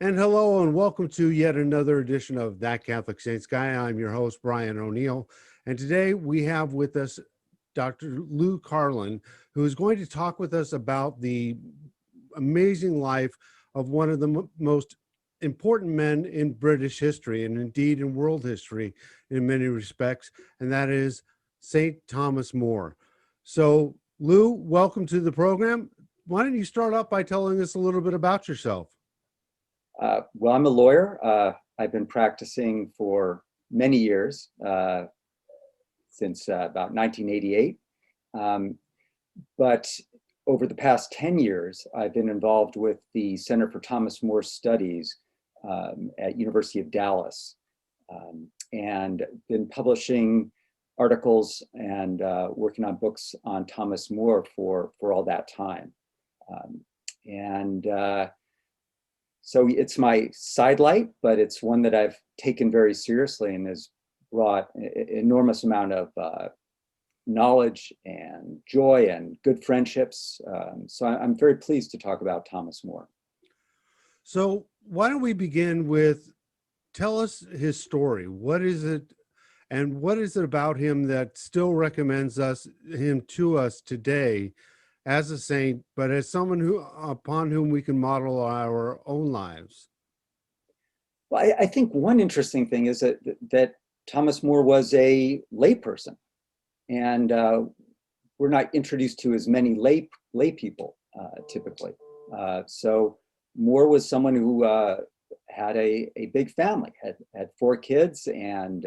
And hello and welcome to yet another edition of That Catholic Saints Guy. I'm your host, Brian O'Neill. And today we have with us Dr. Lou Carlin, who is going to talk with us about the amazing life of one of the most important men in British history and indeed in world history in many respects, and that is St. Thomas More. So, Lou, welcome to the program. Why don't you start off by telling us a little bit about yourself? Well, I'm a lawyer. I've been practicing for many years, since about 1988. But over the past 10 years, I've been involved with the Center for Thomas More Studies at University of Dallas, and been publishing articles and working on books on Thomas More for all that time. So it's my sidelight, but it's one that I've taken very seriously and has brought an enormous amount of knowledge and joy and good friendships. So I'm very pleased to talk about Thomas More. So why don't we begin with, tell us his story. What is it, and what is it about him that still recommends him to us today as a saint, but as someone upon whom we can model our own lives? Well, I think one interesting thing is that Thomas More was a layperson, and we're not introduced to as many lay people typically. So More was someone who had a big family, had 4 kids, and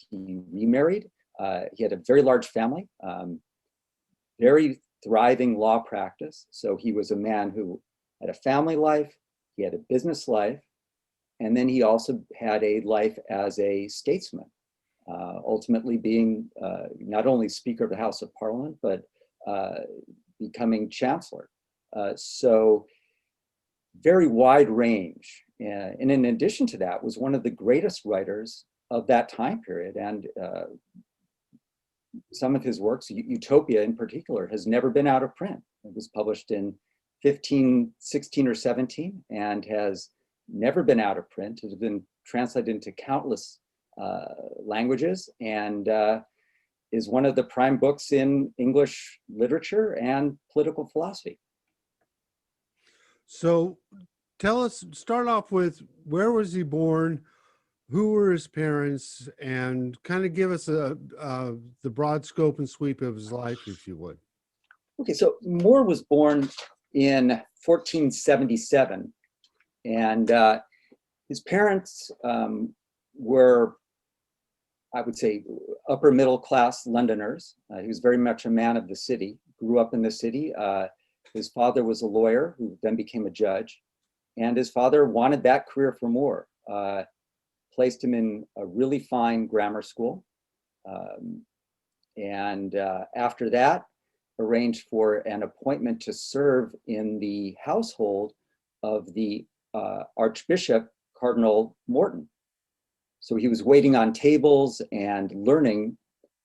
he remarried. He had a very large family, very thriving law practice. So he was a man who had a family life, he had a business life, and then he also had a life as a statesman, ultimately being not only Speaker of the House of Parliament, but becoming Chancellor. So very wide range. And in addition to that, was one of the greatest writers of that time period. And some of his works, Utopia in particular, has never been out of print. It was published in 1516 or 17 and has never been out of print. It has been translated into countless languages and is one of the prime books in English literature and political philosophy. So tell us, start off with, where was he born? Who were his parents? And kind of give us the broad scope and sweep of his life, if you would. Okay, so More was born in 1477, and his parents were, I would say, upper middle class Londoners. He was very much a man of the city, grew up in the city. His father was a lawyer who then became a judge, and his father wanted that career for More. Placed him in a really fine grammar school, and after that arranged for an appointment to serve in the household of the Archbishop Cardinal Morton. So he was waiting on tables and learning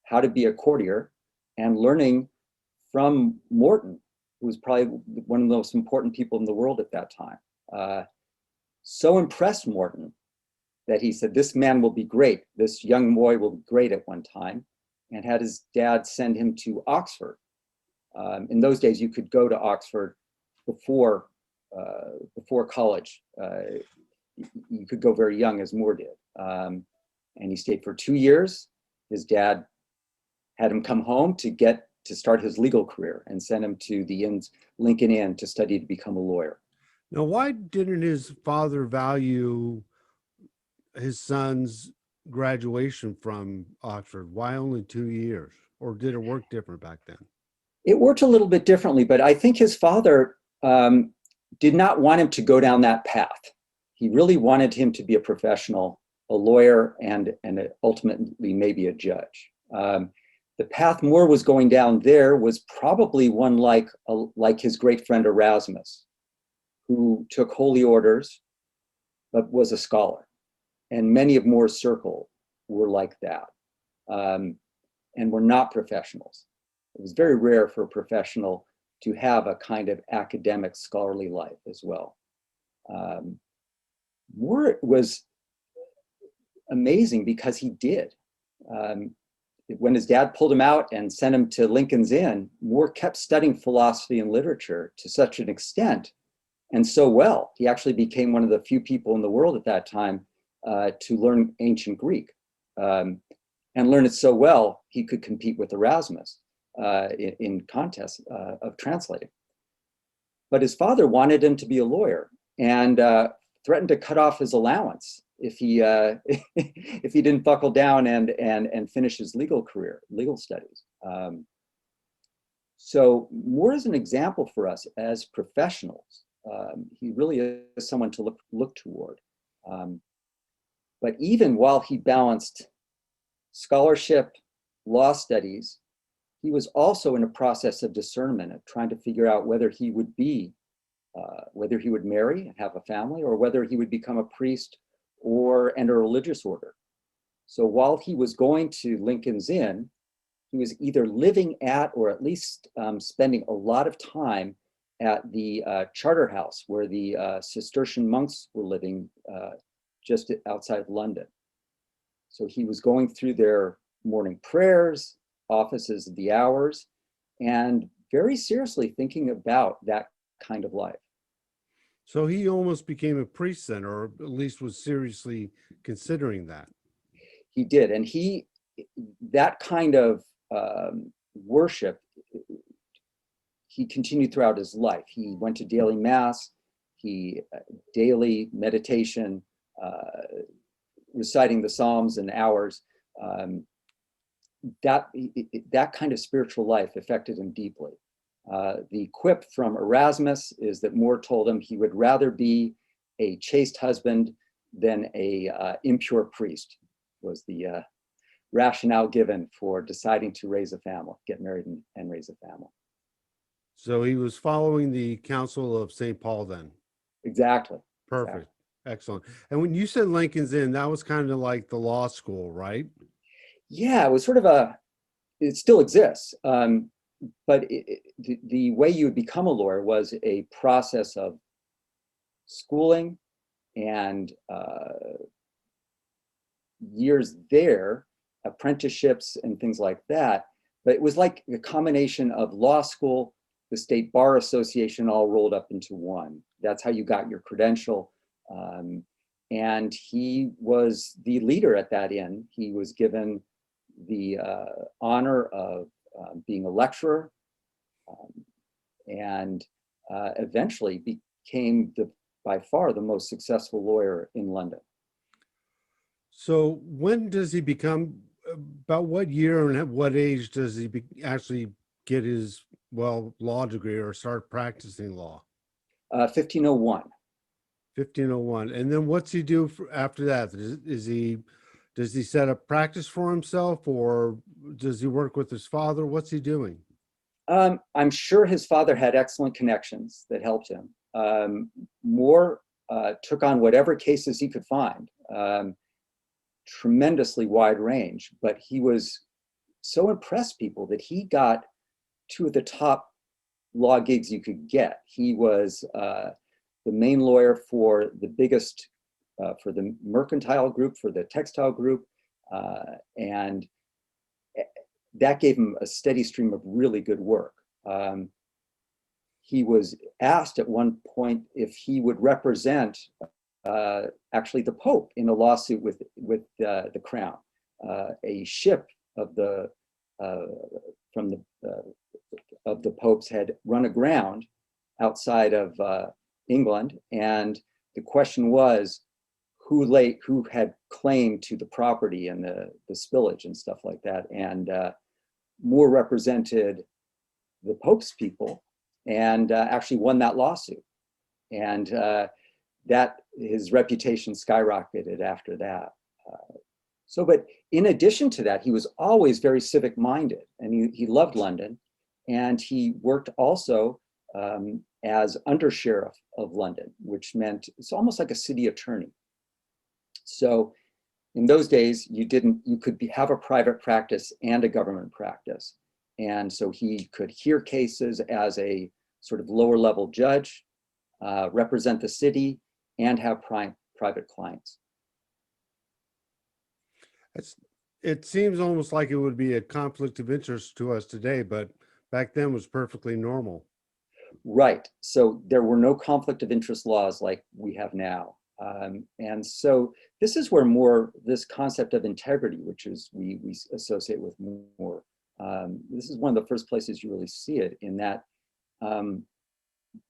how to be a courtier, and learning from Morton, who was probably one of the most important people in the world at that time. So impressed Morton that he said, this man will be great. This young boy will be great at one time, and had his dad send him to Oxford. In those days, you could go to Oxford before college. You could go very young, as More did. And he stayed for 2 years. His dad had him come home to start his legal career, and sent him to the Lincoln Inn to study to become a lawyer. Now, why didn't his father value his son's graduation from Oxford? Why only 2 years? Or did it work different back then? It worked a little bit differently, but I think his father did not want him to go down that path. He really wanted him to be a professional, a lawyer, and ultimately maybe a judge. The path More was going down there was probably one like his great friend Erasmus, who took holy orders, but was a scholar. And many of More's circle were like that, and were not professionals. It was very rare for a professional to have a kind of academic scholarly life as well. Moore was amazing because he did. When his dad pulled him out and sent him to Lincoln's Inn, Moore kept studying philosophy and literature to such an extent and so well. He actually became one of the few people in the world at that time to learn ancient Greek, and learn it so well he could compete with Erasmus in contests of translating. But his father wanted him to be a lawyer and threatened to cut off his allowance if he if he didn't buckle down and finish his legal career, legal studies. So Moore is an example for us as professionals. He really is someone to look toward. But even while he balanced scholarship, law studies, he was also in a process of discernment, of trying to figure out whether he would be, whether he would marry and have a family, or whether he would become a priest or enter a religious order. So while he was going to Lincoln's Inn, he was either living at, or at least spending a lot of time at the Charter House, where the Cistercian monks were living just outside London. So he was going through their morning prayers, offices of the hours, and very seriously thinking about that kind of life. So he almost became a priest then, or at least was seriously considering that. He did, and that kind of worship, he continued throughout his life. He went to daily mass, daily meditation, reciting the Psalms and hours. That kind of spiritual life affected him deeply. The quip from Erasmus is that Moore told him he would rather be a chaste husband than a impure priest, was the rationale given for deciding to raise a family, get married and raise a family. So he was following the Council of St. Paul then. Exactly. Perfect. Exactly. Excellent. And when you said Lincoln's Inn, that was kind of like the law school, right? Yeah, it was sort of it still exists. But the way you would become a lawyer was a process of schooling and years there, apprenticeships and things like that. But it was like a combination of law school, the State Bar Association, all rolled up into one. That's how you got your credential. And he was the leader at that inn. He was given the honor of being a lecturer, and eventually became by far the most successful lawyer in London. So when does he become, about what year and at what age does he actually get his, law degree or start practicing law? 1501. 1501. And then what's he do after that? Does he set up practice for himself, or does he work with his father? What's he doing? I'm sure his father had excellent connections that helped him. Moore took on whatever cases he could find, tremendously wide range, but he was so impressed people that he got two of the top law gigs you could get. He was the main lawyer for the biggest, for the mercantile group, for the textile group, and that gave him a steady stream of really good work. He was asked at one point if he would represent actually the Pope in a lawsuit with the Crown. A ship of the Popes had run aground outside of England, and the question was who had claim to the property and the spillage and stuff like that. And Moore represented the Pope's people and actually won that lawsuit. And that his reputation skyrocketed after that. But in addition to that, he was always very civic minded, and he loved London, and he worked also as undersheriff of London, which meant it's almost like a city attorney. So in those days, you could have a private practice and a government practice. And so he could hear cases as a sort of lower level judge, represent the city, and have private clients. It seems almost like it would be a conflict of interest to us today, but back then was perfectly normal. Right. So there were no conflict of interest laws like we have now. And so this is where more this concept of integrity, which is we associate with more. This is one of the first places you really see it, in that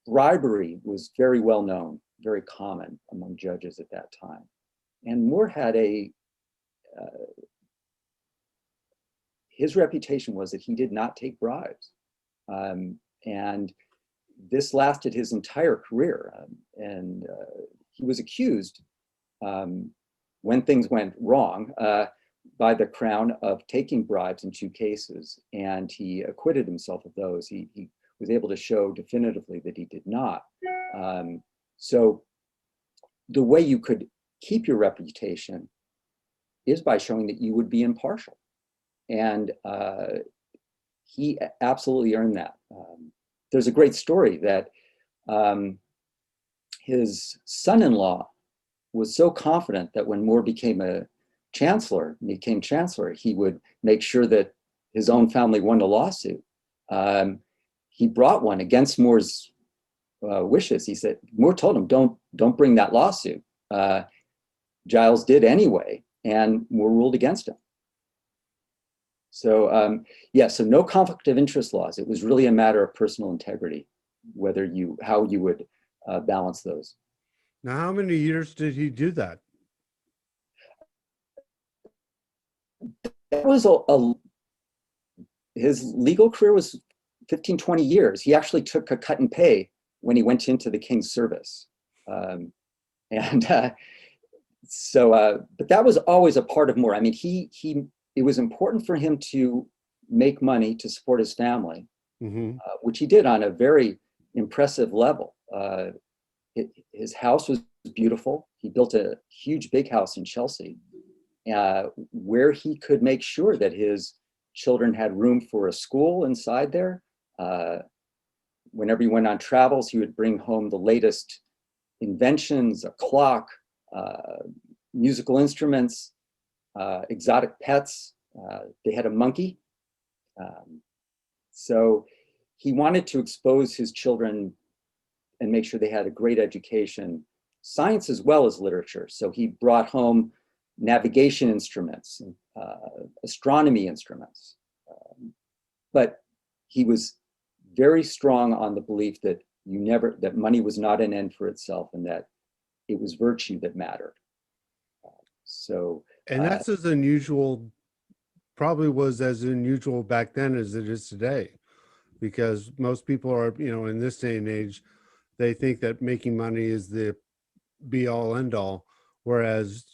bribery was very well known, very common among judges at that time. And Moore had his reputation was that he did not take bribes. And this lasted his entire career. And he was accused, when things went wrong, by the Crown of taking bribes in 2 cases, and he acquitted himself of those. He was able to show definitively that he did not. So the way you could keep your reputation is by showing that you would be impartial. And he absolutely earned that. There's a great story that his son-in-law was so confident that when Moore became chancellor, he would make sure that his own family won a lawsuit. He brought one against Moore's wishes. He said, Moore told him, don't bring that lawsuit. Giles did anyway, and Moore ruled against him. So yeah, so no conflict of interest laws. It was really a matter of personal integrity, how you would balance those. Now, how many years did he do that? That was his legal career was 15, 20 years. He actually took a cut in pay when he went into the king's service. But that was always a part of Moore. I mean, it was important for him to make money to support his family, which he did on a very impressive level. His house was beautiful. He built a huge big house in Chelsea, where he could make sure that his children had room for a school inside there. Whenever he went on travels, he would bring home the latest inventions, a clock, musical instruments, exotic pets. They had a monkey. So he wanted to expose his children and make sure they had a great education, science as well as literature. So he brought home navigation instruments, astronomy instruments. But he was very strong on the belief that that money was not an end for itself, and that it was virtue that mattered. And that's as unusual, probably was as unusual back then as it is today, because most people are, in this day and age, they think that making money is the be all end all, whereas,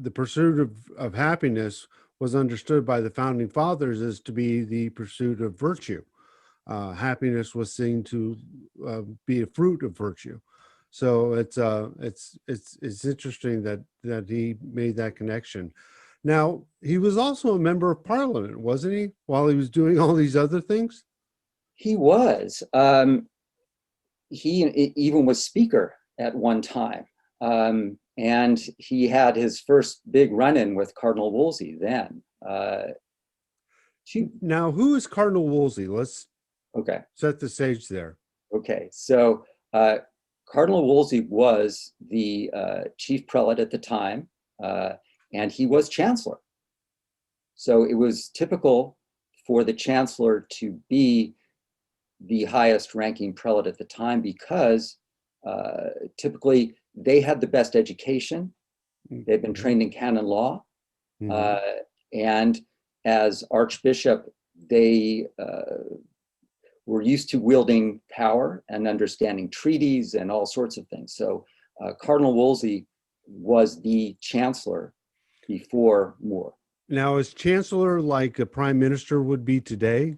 the pursuit of happiness was understood by the founding fathers as to be the pursuit of virtue. Happiness was seen to be a fruit of virtue. So it's interesting that he made that connection. Now, he was also a member of Parliament, wasn't he, while he was doing all these other things? He was. He even was speaker at one time. And he had his first big run-in with Cardinal Woolsey then. Now, who is Cardinal Woolsey? Let's set the stage there. Okay, so Cardinal Woolsey was the chief prelate at the time, and he was chancellor. So it was typical for the chancellor to be the highest ranking prelate at the time, because typically they had the best education. They'd been trained in canon law. And as archbishop, they were used to wielding power and understanding treaties and all sorts of things. So Cardinal Woolsey was the chancellor before Moore. Now, is chancellor like a prime minister would be today?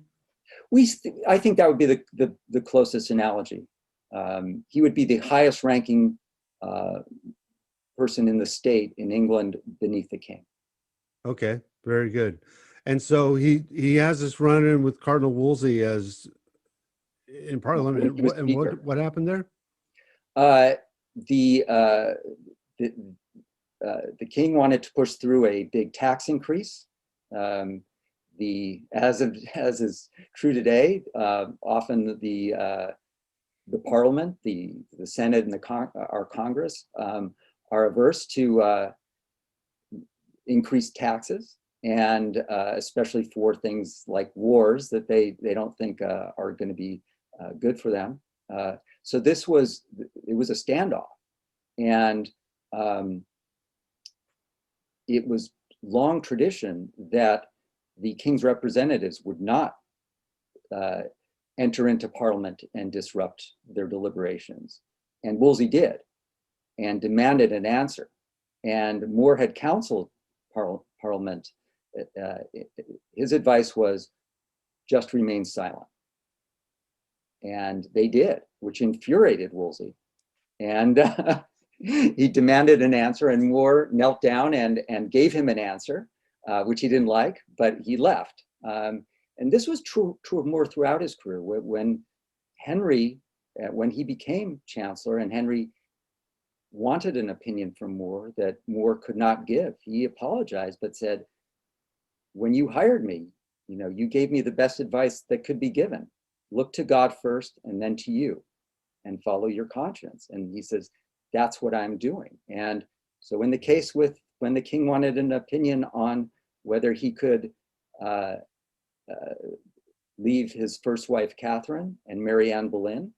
I think that would be the closest analogy. He would be the highest ranking person in the state in England beneath the king. Okay, very good. And so he has this run-in with Cardinal Woolsey as in Parliament. He was And speaker. what happened there? Uh, the, uh, the, the king wanted to push through a big tax increase. As is true today, often the Parliament, the Senate, and our Congress are averse to increased taxes, and especially for things like wars that they don't think are going to be good for them. So it was a standoff, and it was long tradition that the king's representatives would not enter into Parliament and disrupt their deliberations. And Wolsey did, and demanded an answer. And More had counseled Parliament. His advice was just remain silent. And they did, which infuriated Wolsey. And he demanded an answer, and More knelt down and gave him an answer, which he didn't like, but he left. And this was true of More throughout his career. When Henry, when he became Chancellor, and Henry wanted an opinion from More that More could not give, he apologized, but said, when you hired me, you gave me the best advice that could be given. Look to God first, and then to you, and follow your conscience. And he says, that's what I'm doing. And so in the case when the king wanted an opinion on whether he could leave his first wife, Catherine, and marry Anne Boleyn,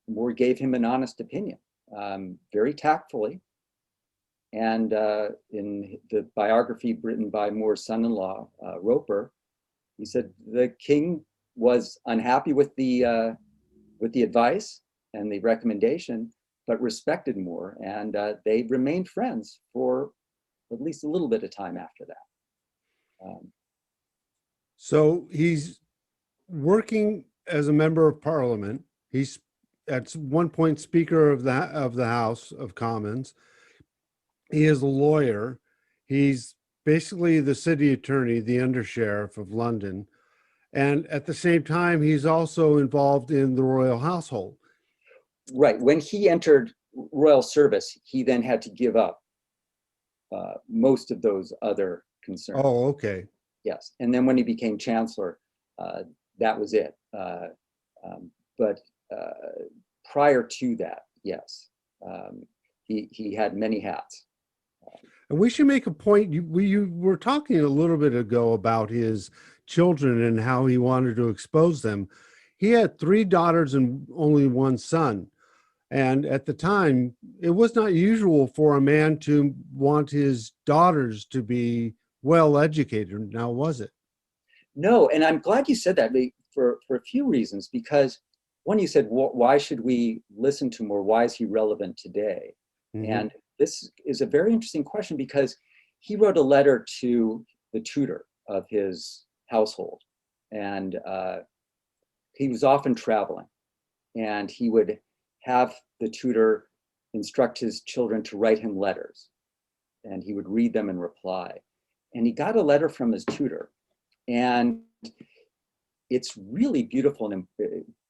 More gave him an honest opinion, very tactfully. And in the biography written by More's son-in-law, Roper, he said the king was unhappy with the advice and the recommendation, but respected More, and they remained friends for at least a little bit of time after that. So he's working as a member of Parliament. He's at one point Speaker of the House of Commons. He is a lawyer. He's basically the city attorney, the undersheriff of London. And at the same time, he's also involved in the royal household. Right. When he entered royal service, he then had to give up most of those other concerns. Oh, okay. Yes. And then when he became Chancellor, that was it. But prior to that, yes, he had many hats. And we should make a point. You were talking a little bit ago about his children and how he wanted to expose them. He had 3 daughters and only 1 son. And at the time, it was not usual for a man to want his daughters to be well educated. Now, was it? No, and I'm glad you said that for a few reasons, because one, you said, why should we listen to More? Why is he relevant today? Mm-hmm. And this is a very interesting question, because he wrote a letter to the tutor of his household, and he was often traveling, and he would have the tutor instruct his children to write him letters, and he would read them and reply. And he got a letter from his tutor, and it's really beautiful, and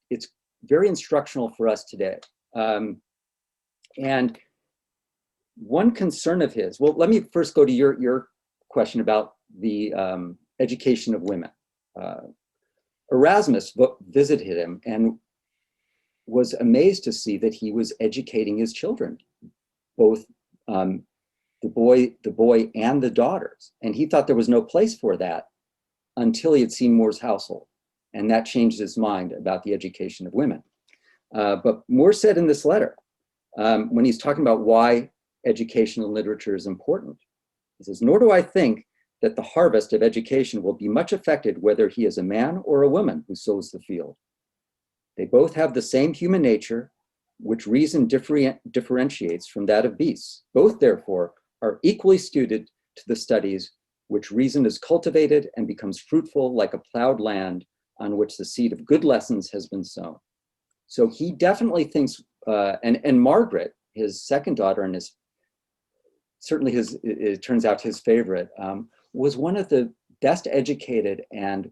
it's very instructional for us today. And one concern of his, well, let me first go to your question about the education of women. Erasmus visited him and was amazed to see that he was educating his children, both the boy and the daughters. And he thought there was no place for that until he had seen More's household. And that changed his mind about the education of women. But More said in this letter, when he's talking about why education and literature is important, he says, "Nor do I think that the harvest of education will be much affected whether he is a man or a woman who sows the field. They both have the same human nature, which reason differentiates from that of beasts. Both, therefore, are equally suited to the studies which reason is cultivated and becomes fruitful like a plowed land on which the seed of good lessons has been sown." So he definitely thinks, and Margaret, his second daughter, and it turns out his favorite, was one of the best educated and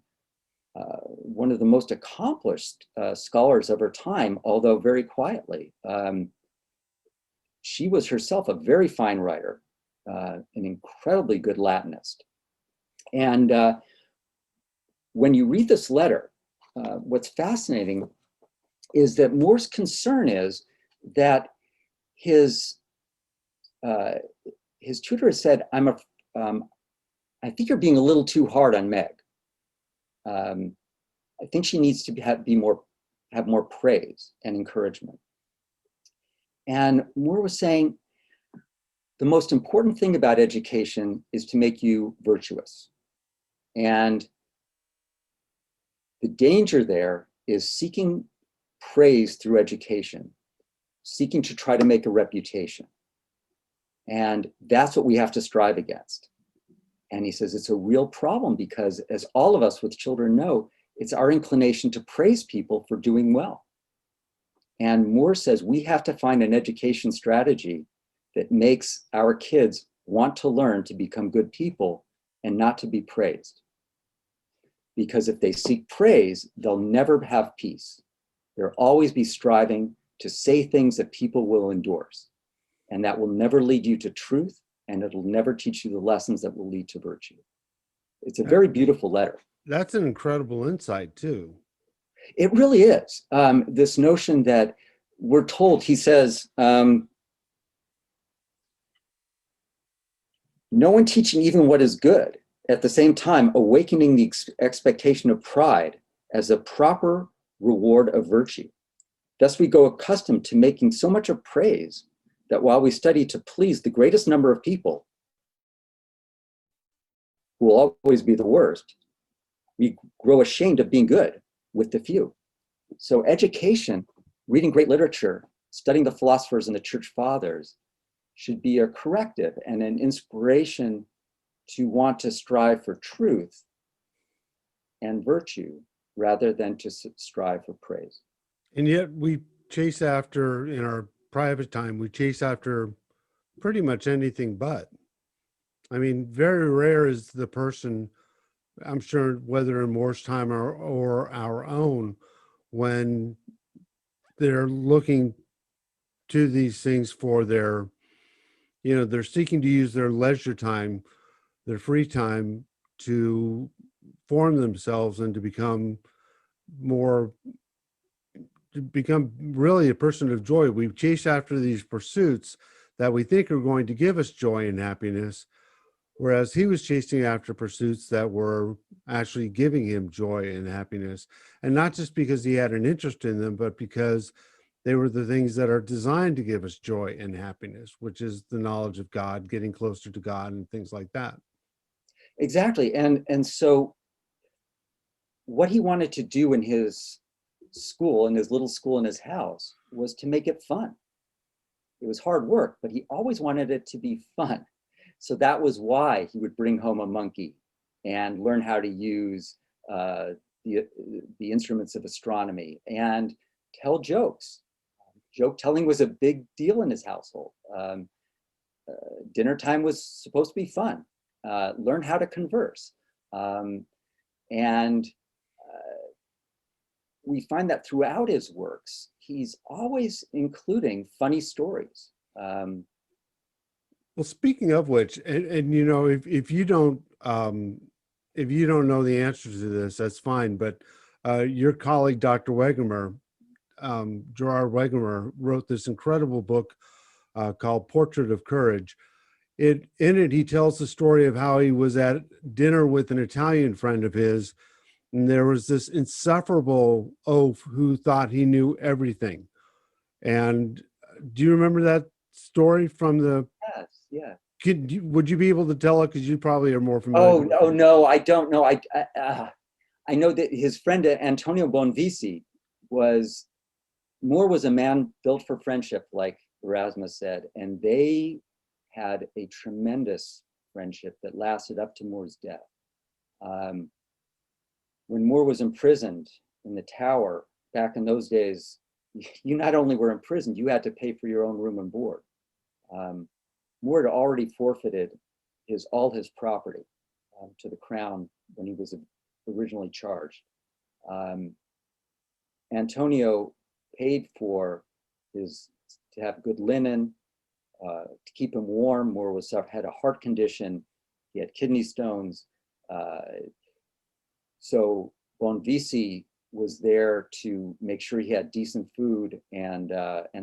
one of the most accomplished scholars of her time, although very quietly. She was herself a very fine writer, an incredibly good Latinist. And when you read this letter, what's fascinating is that Moore's concern is that his tutor has said, I think you're being a little too hard on Meg. I think she needs to have more praise and encouragement. And Moore was saying, the most important thing about education is to make you virtuous. And the danger there is seeking praise through education, seeking to try to make a reputation. And that's what we have to strive against. And he says it's a real problem because, as all of us with children know, it's our inclination to praise people for doing well. And Moore says we have to find an education strategy that makes our kids want to learn to become good people and not to be praised. Because if they seek praise, they'll never have peace. They'll always be striving to say things that people will endorse. And that will never lead you to truth, and it'll never teach you the lessons that will lead to virtue. It's a very beautiful letter. That's an incredible insight too. It really is. This notion that we're told, he says, no one teaching even what is good, at the same time awakening the expectation of pride as a proper reward of virtue. Thus we go accustomed to making so much of praise that while we study to please the greatest number of people, who will always be the worst, we grow ashamed of being good with the few. So education, reading great literature, studying the philosophers and the church fathers should be a corrective and an inspiration to want to strive for truth and virtue rather than to strive for praise. And yet we chase after, in our private time, we chase after pretty much anything but. I mean, very rare is the person, I'm sure, whether in Moore's time or our own, when they're looking to these things for their, they're seeking to use their leisure time, their free time, to form themselves and to become really a person of joy. We chase after these pursuits that we think are going to give us joy and happiness, whereas he was chasing after pursuits that were actually giving him joy and happiness. And not just because he had an interest in them, but because they were the things that are designed to give us joy and happiness, which is the knowledge of God, getting closer to God, and things like that. Exactly. And so what he wanted to do in his school, in his little school in his house, was to make it fun. It was hard work, but he always wanted it to be fun. So that was why he would bring home a monkey and learn how to use the instruments of astronomy and tell jokes. Joke telling was a big deal in his household. Dinner time was supposed to be fun. Learn how to converse. And we find that throughout his works, he's always including funny stories. Well, speaking of which, and if you don't know the answer to this, that's fine. But your colleague, Dr. Wegemer, Gerard Wegemer, wrote this incredible book called Portrait of Courage. In it, he tells the story of how he was at dinner with an Italian friend of his, and there was this insufferable oaf who thought he knew everything. And do you remember that story from the? Yes, yeah. Would you be able to tell it? Because you probably are more familiar. Oh no, I don't know. I know that his friend Antonio Bonvisi Moore was a man built for friendship, like Erasmus said, and they had a tremendous friendship that lasted up to Moore's death. When Moore was imprisoned in the Tower, back in those days, you not only were imprisoned, you had to pay for your own room and board. Moore had already forfeited all his property. to the crown when he was originally charged. Antonio paid for to have good linen, to keep him warm. Moore had a heart condition. He had kidney stones. So Bonvisi was there to make sure he had decent food and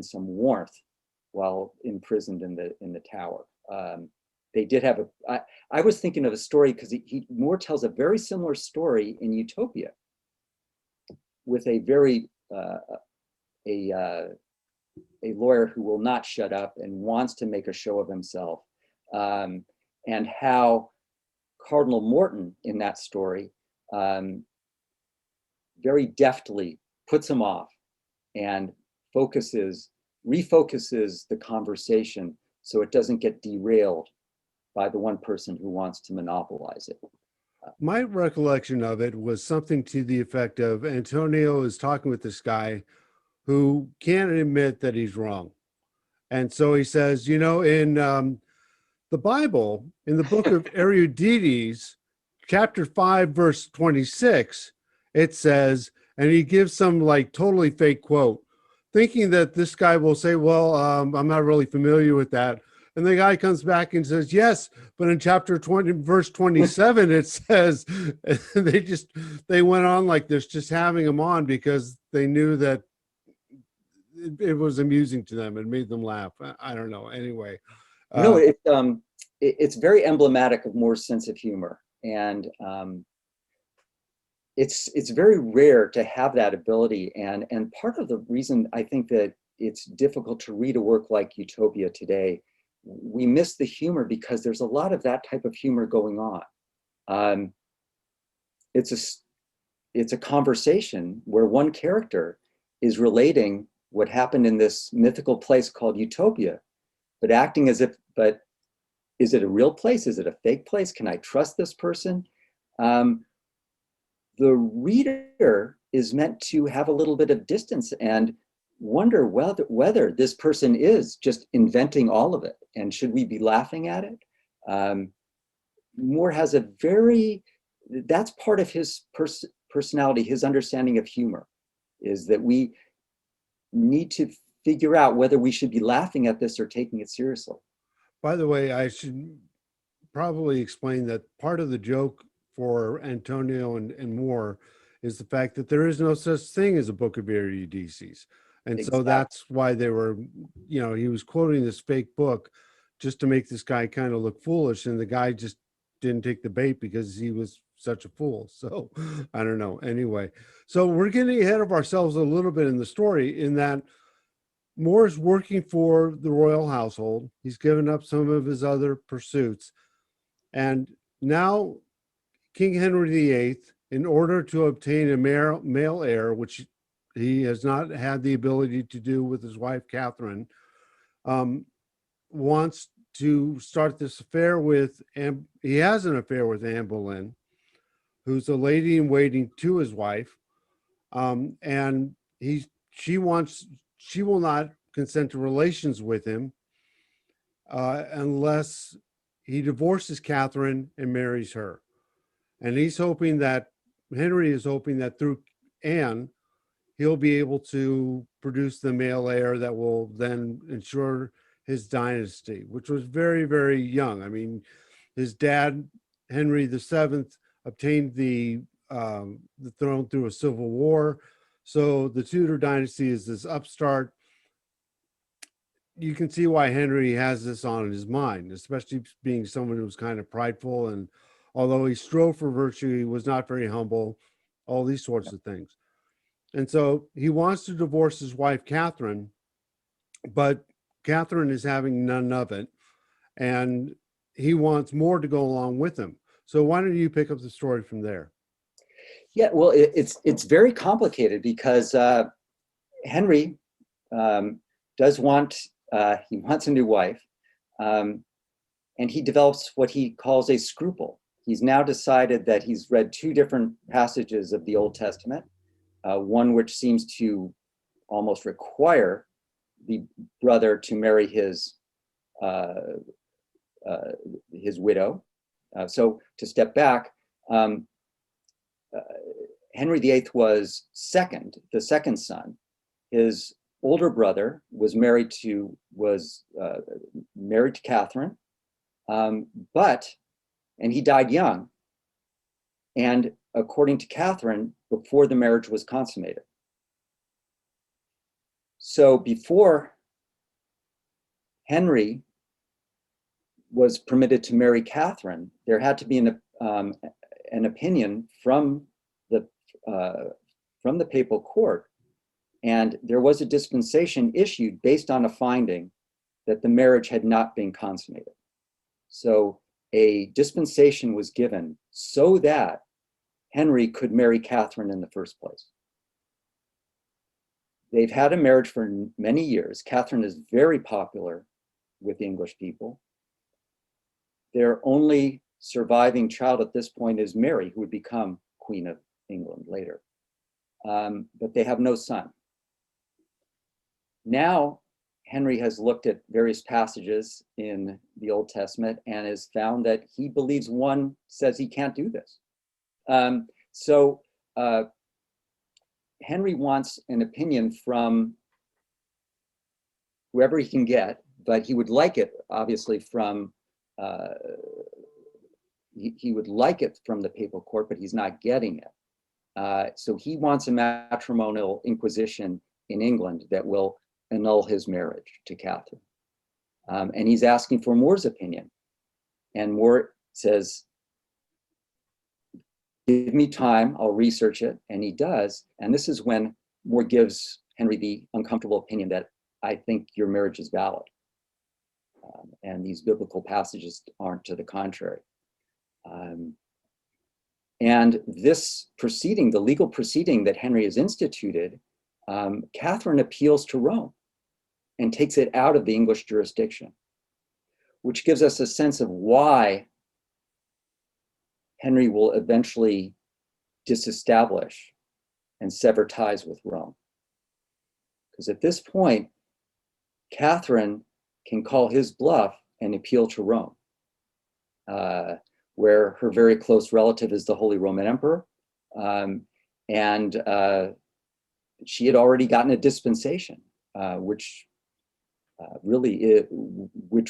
some warmth while imprisoned in the tower. They did have I was thinking of a story because Moore tells a very similar story in Utopia with a very a lawyer who will not shut up and wants to make a show of himself, and how Cardinal Morton in that story very deftly puts him off and refocuses the conversation so it doesn't get derailed by the one person who wants to monopolize it. My recollection of it was something to the effect of Antonio is talking with this guy who can't admit that he's wrong. And so he says, in the Bible, in the book of Erudites, chapter 5, verse 26, it says, and he gives some like totally fake quote, thinking that this guy will say, well, I'm not really familiar with that. And the guy comes back and says, yes, but in chapter 20, verse 27, it says, they went on like this, just having him on because they knew that it was amusing to them and made them laugh. I don't know. Anyway. No, it's very emblematic of Moore's sense of humor. And it's very rare to have that ability. And part of the reason I think that it's difficult to read a work like Utopia today, we miss the humor because there's a lot of that type of humor going on. It's a conversation where one character is relating what happened in this mythical place called Utopia, but acting as if, but is it a real place? Is it a fake place? Can I trust this person? The reader is meant to have a little bit of distance and wonder whether this person is just inventing all of it, and should we be laughing at it? Moore has that's part of his personality, his understanding of humor, is that we need to figure out whether we should be laughing at this or taking it seriously. By the way, I should probably explain that part of the joke for Antonio and Moore is the fact that there is no such thing as a book of Erudices. And Exactly. So that's why they were, he was quoting this fake book just to make this guy kind of look foolish. And the guy just didn't take the bait because he was such a fool. So I don't know. Anyway, so we're getting ahead of ourselves a little bit in the story in that Moore's working for the royal household. He's given up some of his other pursuits. And now King Henry VIII, in order to obtain a male heir, which he has not had the ability to do with his wife, Catherine, wants to start this affair with, and he has an affair with Anne Boleyn, who's a lady in waiting to his wife. And she will not consent to relations with him unless he divorces Catherine and marries her. And Henry is hoping that through Anne, he'll be able to produce the male heir that will then ensure his dynasty, which was very, very young. I mean, his dad, Henry VII, obtained the throne through a civil war. So the Tudor dynasty is this upstart. You can see why Henry has this on his mind, especially being someone who was kind of prideful. And although he strove for virtue, he was not very humble, all these sorts of things. And so he wants to divorce his wife, Catherine, but Catherine is having none of it. And he wants Moore to go along with him. So why don't you pick up the story from there? Yeah, well, it's very complicated because Henry does want, he wants a new wife, and he develops what he calls a scruple. He's now decided that he's read two different passages of the Old Testament, one which seems to almost require the brother to marry his widow, So to step back, Henry VIII was the second son. His older brother was married to Catherine, and he died young. And according to Catherine, before the marriage was consummated. So before Henry was permitted to marry Catherine, there had to be an opinion from the papal court, and there was a dispensation issued based on a finding that the marriage had not been consummated. So a dispensation was given so that Henry could marry Catherine in the first place. They've had a marriage for many years. Catherine is very popular with the English people. Their only surviving child at this point is Mary, who would become Queen of England later. But they have no son. Now, Henry has looked at various passages in the Old Testament and has found that he believes one says he can't do this. So Henry wants an opinion from whoever he can get, but he would like it, obviously, from he would like it from the papal court, but he's not getting it. So he wants a matrimonial inquisition in England that will annul his marriage to Catherine. And he's asking for More's opinion. And More says, give me time, I'll research it. And he does. And this is when More gives Henry the uncomfortable opinion that I think your marriage is valid. And these biblical passages aren't to the contrary. And this proceeding, the legal proceeding that Henry has instituted, Catherine appeals to Rome and takes it out of the English jurisdiction, which gives us a sense of why Henry will eventually disestablish and sever ties with Rome. Because at this point, Catherine can call his bluff and appeal to Rome, where her very close relative is the Holy Roman Emperor. And she had already gotten a dispensation, which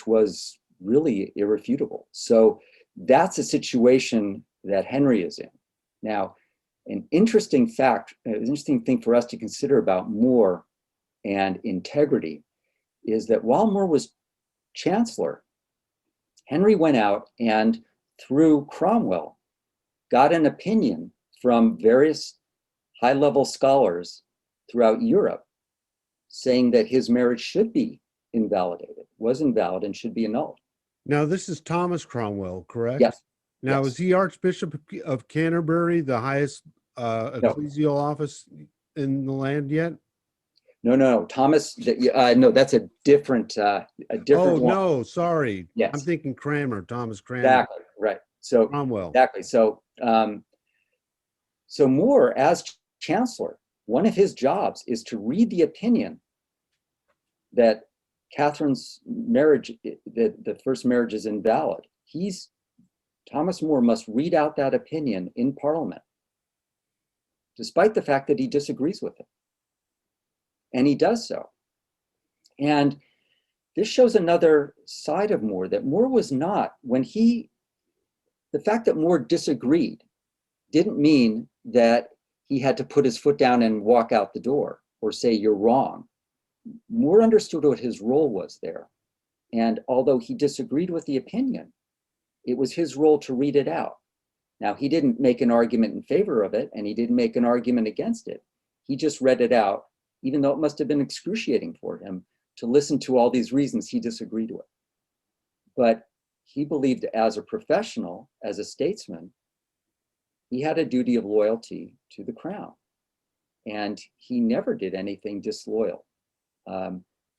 was really irrefutable. So that's a situation that Henry is in. Now, an interesting thing for us to consider about More and integrity is that while More was Chancellor, Henry went out and through Cromwell got an opinion from various high-level scholars throughout Europe saying that his marriage should be invalidated, was invalid, and should be annulled. Now, this is Thomas Cromwell, correct? Yes. Now, yes. Is he Archbishop of Canterbury, the highest ecclesial office in the land yet? No. Thomas, no, that's a different one. No, sorry. Yes. I'm thinking Cranmer, Thomas Cranmer. Exactly, right. So Cromwell. Exactly. So, so More, as Chancellor, one of his jobs is to read the opinion that Catherine's marriage, the first marriage, is invalid. Thomas More must read out that opinion in Parliament, despite the fact that he disagrees with it. And he does so. And this shows another side of More, that More was not, the fact that More disagreed didn't mean that he had to put his foot down and walk out the door or say, you're wrong. More understood what his role was there. And although he disagreed with the opinion, it was his role to read it out. Now, he didn't make an argument in favor of it, and he didn't make an argument against it. He just read it out, even though it must have been excruciating for him to listen to all these reasons he disagreed with. But he believed, as a professional, as a statesman, he had a duty of loyalty to the crown. And he never did anything disloyal.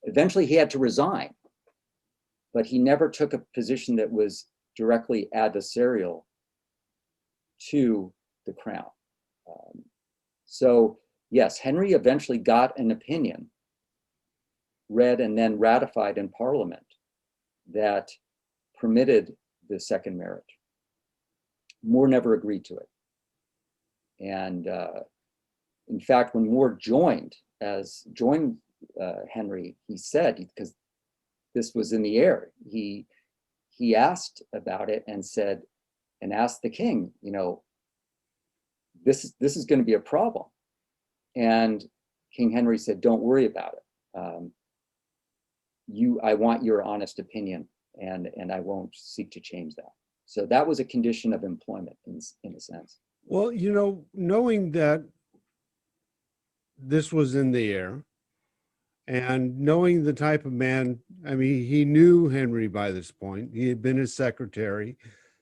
Eventually, he had to resign, but he never took a position that was directly adversarial to the crown. So yes, Henry eventually got an opinion read and then ratified in Parliament that permitted the second marriage. More never agreed to it. And in fact, when More joined Henry, he said, because this was in the air, he asked about it and said, and asked the king, you know, this is going to be a problem. And King Henry said, don't worry about it. I want your honest opinion, and I won't seek to change that. So that was a condition of employment in a sense. Well, you know, knowing that this was in the air and knowing the type of man, I mean, he knew Henry by this point. He had been his secretary.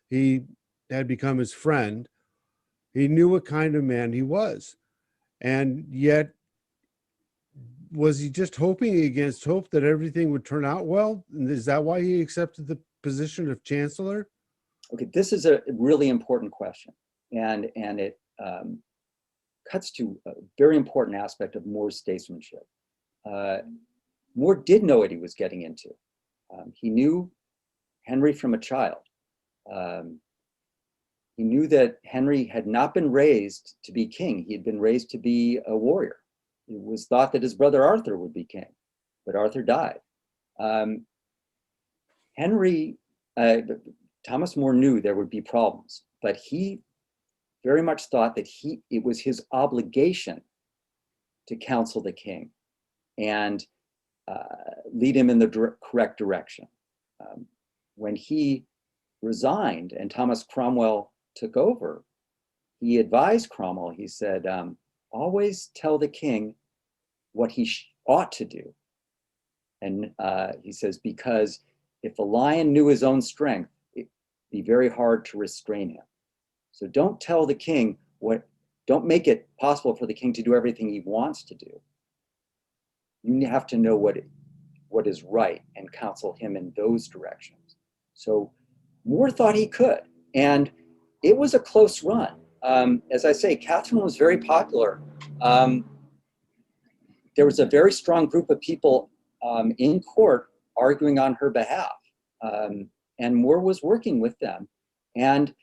He had become his friend. He knew what kind of man he was. And yet, was he just hoping against hope that everything would turn out well? And is that why he accepted the position of chancellor? Okay, this is a really important question. And it cuts to a very important aspect of More's statesmanship. More did know what he was getting into. He knew Henry from a child. He knew that Henry had not been raised to be king. He had been raised to be a warrior. It was thought that his brother Arthur would be king, but Arthur died. Thomas More knew there would be problems, but he very much thought that it was his obligation to counsel the king and lead him in the correct direction. When he resigned and Thomas Cromwell took over, he advised Cromwell, he said, always tell the king what he ought to do. And he says, because if a lion knew his own strength, it'd be very hard to restrain him. So don't tell the king don't make it possible for the king to do everything he wants to do. You have to know what is right and counsel him in those directions. So More thought he could, and it was a close run. As I say, Catherine was very popular. There was a very strong group of people in court arguing on her behalf, and More was working with them. And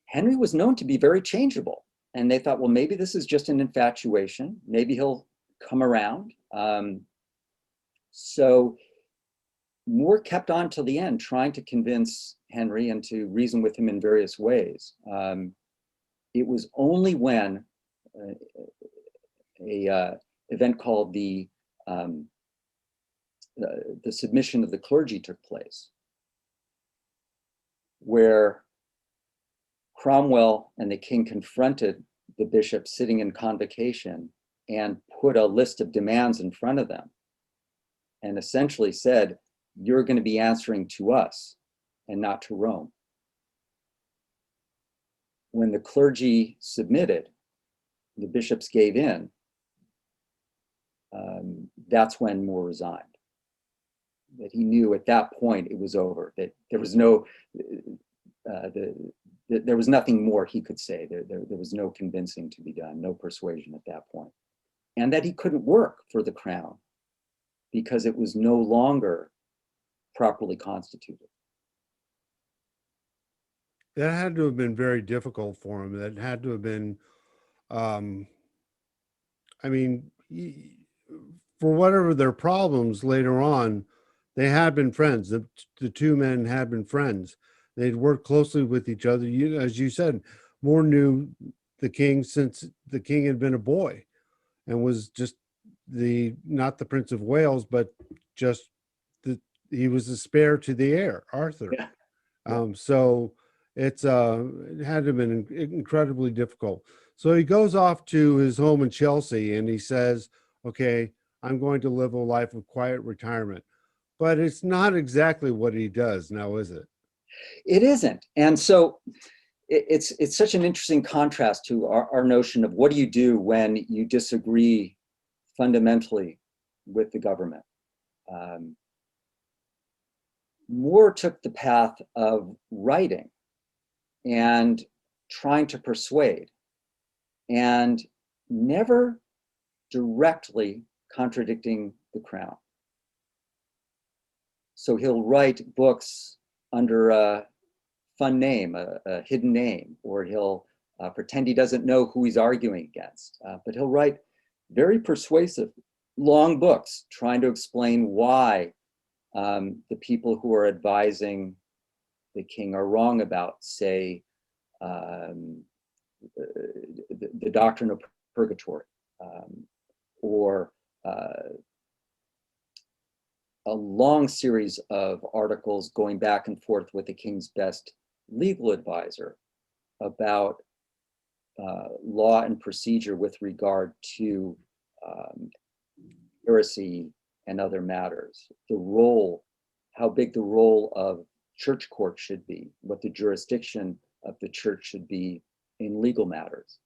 Henry was known to be very changeable, and they thought, well, maybe this is just an infatuation. Maybe he'll come around. So More kept on till the end, trying to convince Henry and to reason with him in various ways. It was only when a event called the submission of the clergy took place, where Cromwell and the king confronted the bishops sitting in convocation and put a list of demands in front of them and essentially said, you're going to be answering to us and not to Rome. When the clergy submitted, the bishops gave in, that's when More resigned. That he knew at that point it was over, that there was there was nothing more he could say. There was no convincing to be done, no persuasion at that point. And that he couldn't work for the crown because it was no longer properly constituted. That had to have been very difficult for him. That had to have been, I mean, for whatever their problems later on, they had been friends. The two men had been friends. They'd worked closely with each other. As you said, More knew the king since the king had been a boy and was just not the Prince of Wales, but just he was the spare to the heir, Arthur. Yeah. So it had to have been incredibly difficult. So he goes off to his home in Chelsea and he says, okay, I'm going to live a life of quiet retirement. But it's not exactly what he does now, is it? It isn't. And so it's such an interesting contrast to our notion of what do you do when you disagree fundamentally with the government. More took the path of writing and trying to persuade and never directly contradicting the crown. So he'll write books under fun name, a hidden name, or he'll pretend he doesn't know who he's arguing against. But he'll write very persuasive, long books trying to explain why the people who are advising the king are wrong about, say, the doctrine of purgatory, or a long series of articles going back and forth with the king's best legal advisor about law and procedure with regard to heresy and other matters, the role, how big the role of church court should be, what the jurisdiction of the church should be in legal matters.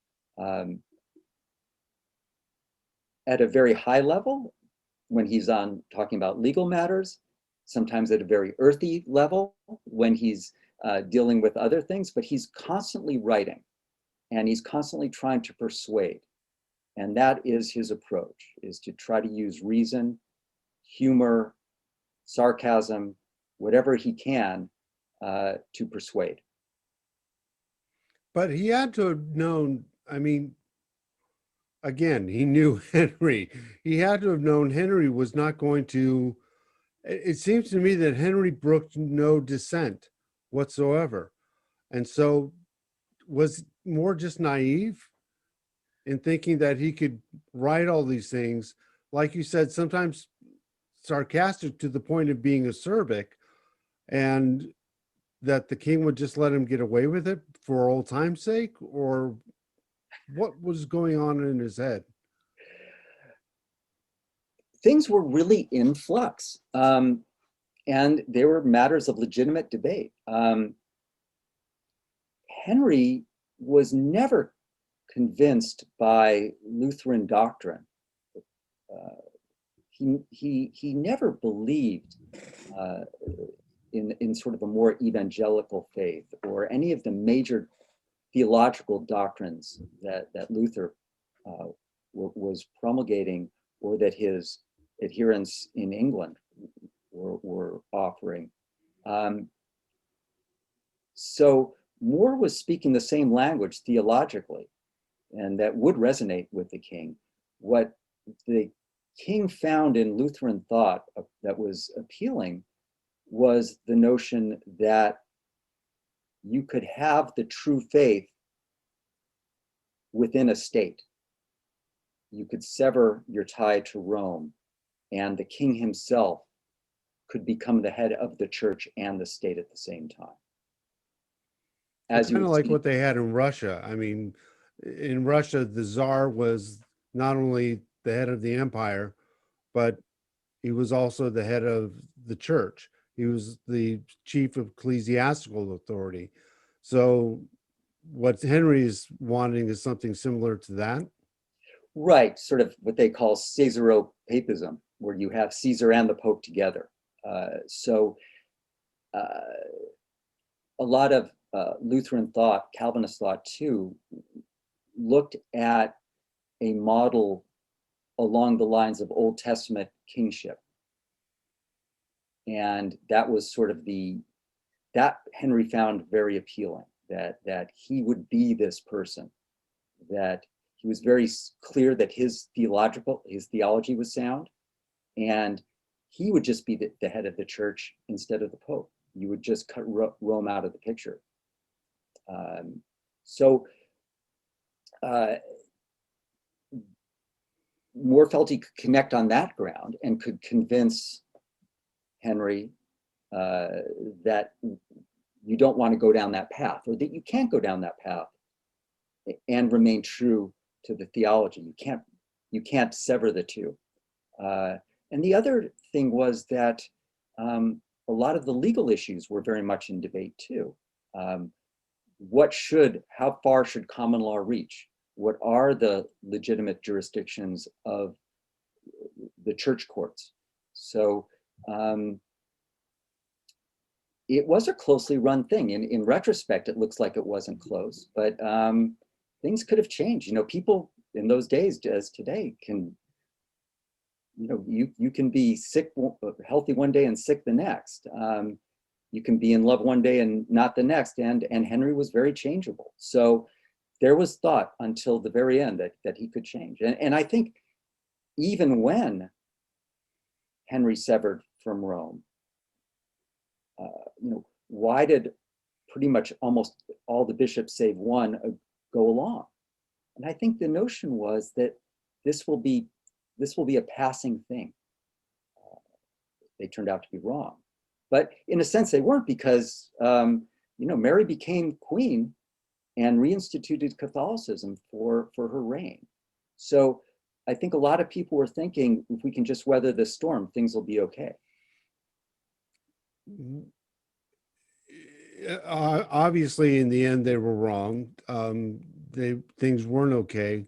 At a very high level, when he's on talking about legal matters, sometimes at a very earthy level when he's dealing with other things, but he's constantly writing and he's constantly trying to persuade. And that is his approach, is to try to use reason, humor, sarcasm, whatever he can to persuade. But he had to have known, I mean, again, he knew Henry. He had to have known Henry was not going to, it seems to me that Henry brooked no dissent whatsoever. And so was more just naive in thinking that he could write all these things, like you said, sometimes sarcastic to the point of being acerbic, and that the king would just let him get away with it for old time's sake? Or what was going on in his head? Things were really in flux, and they were matters of legitimate debate. Henry was never convinced by Lutheran doctrine. He never believed in sort of a more evangelical faith or any of the major theological doctrines that Luther was promulgating, or that his adherents in England were offering. So More was speaking the same language theologically, and that would resonate with the king. What the king found in Lutheran thought that was appealing was the notion that you could have the true faith within a state. You could sever your tie to Rome, and the king himself could become the head of the church and the state at the same time. As kind of like what they had in Russia. I mean, in Russia, the Tsar was not only the head of the empire, but he was also the head of the church. He was the chief of ecclesiastical authority. So what Henry is wanting is something similar to that. Right, sort of what they call Caesaro-Papism, where you have Caesar and the Pope together. A lot of Lutheran thought, Calvinist thought too, looked at a model along the lines of Old Testament kingship. And that was sort of that Henry found very appealing, that he would be this person, that he was very clear that his theology was sound, and he would just be the head of the church instead of the Pope. You would just cut Rome out of the picture. More felt he could connect on that ground and could convince Henry that you don't want to go down that path, or that you can't go down that path and remain true to the theology. You can't sever the two. And the other thing was that a lot of the legal issues were very much in debate too. How far should common law reach? What are the legitimate jurisdictions of the church courts? So it was a closely run thing. In retrospect, it looks like it wasn't close, but things could have changed. People in those days, as today, can, you can be sick, healthy one day and sick the next. You can be in love one day and not the next. And Henry was very changeable. So there was thought until the very end that he could change. And I think even when Henry severed from Rome, why did pretty much almost all the bishops save one go along? And I think the notion was that this will be a passing thing. They turned out to be wrong, but in a sense they weren't, because Mary became queen and reinstituted Catholicism for her reign. So I think a lot of people were thinking, if we can just weather this storm, things will be okay. Obviously, in the end, they were wrong. Things weren't okay.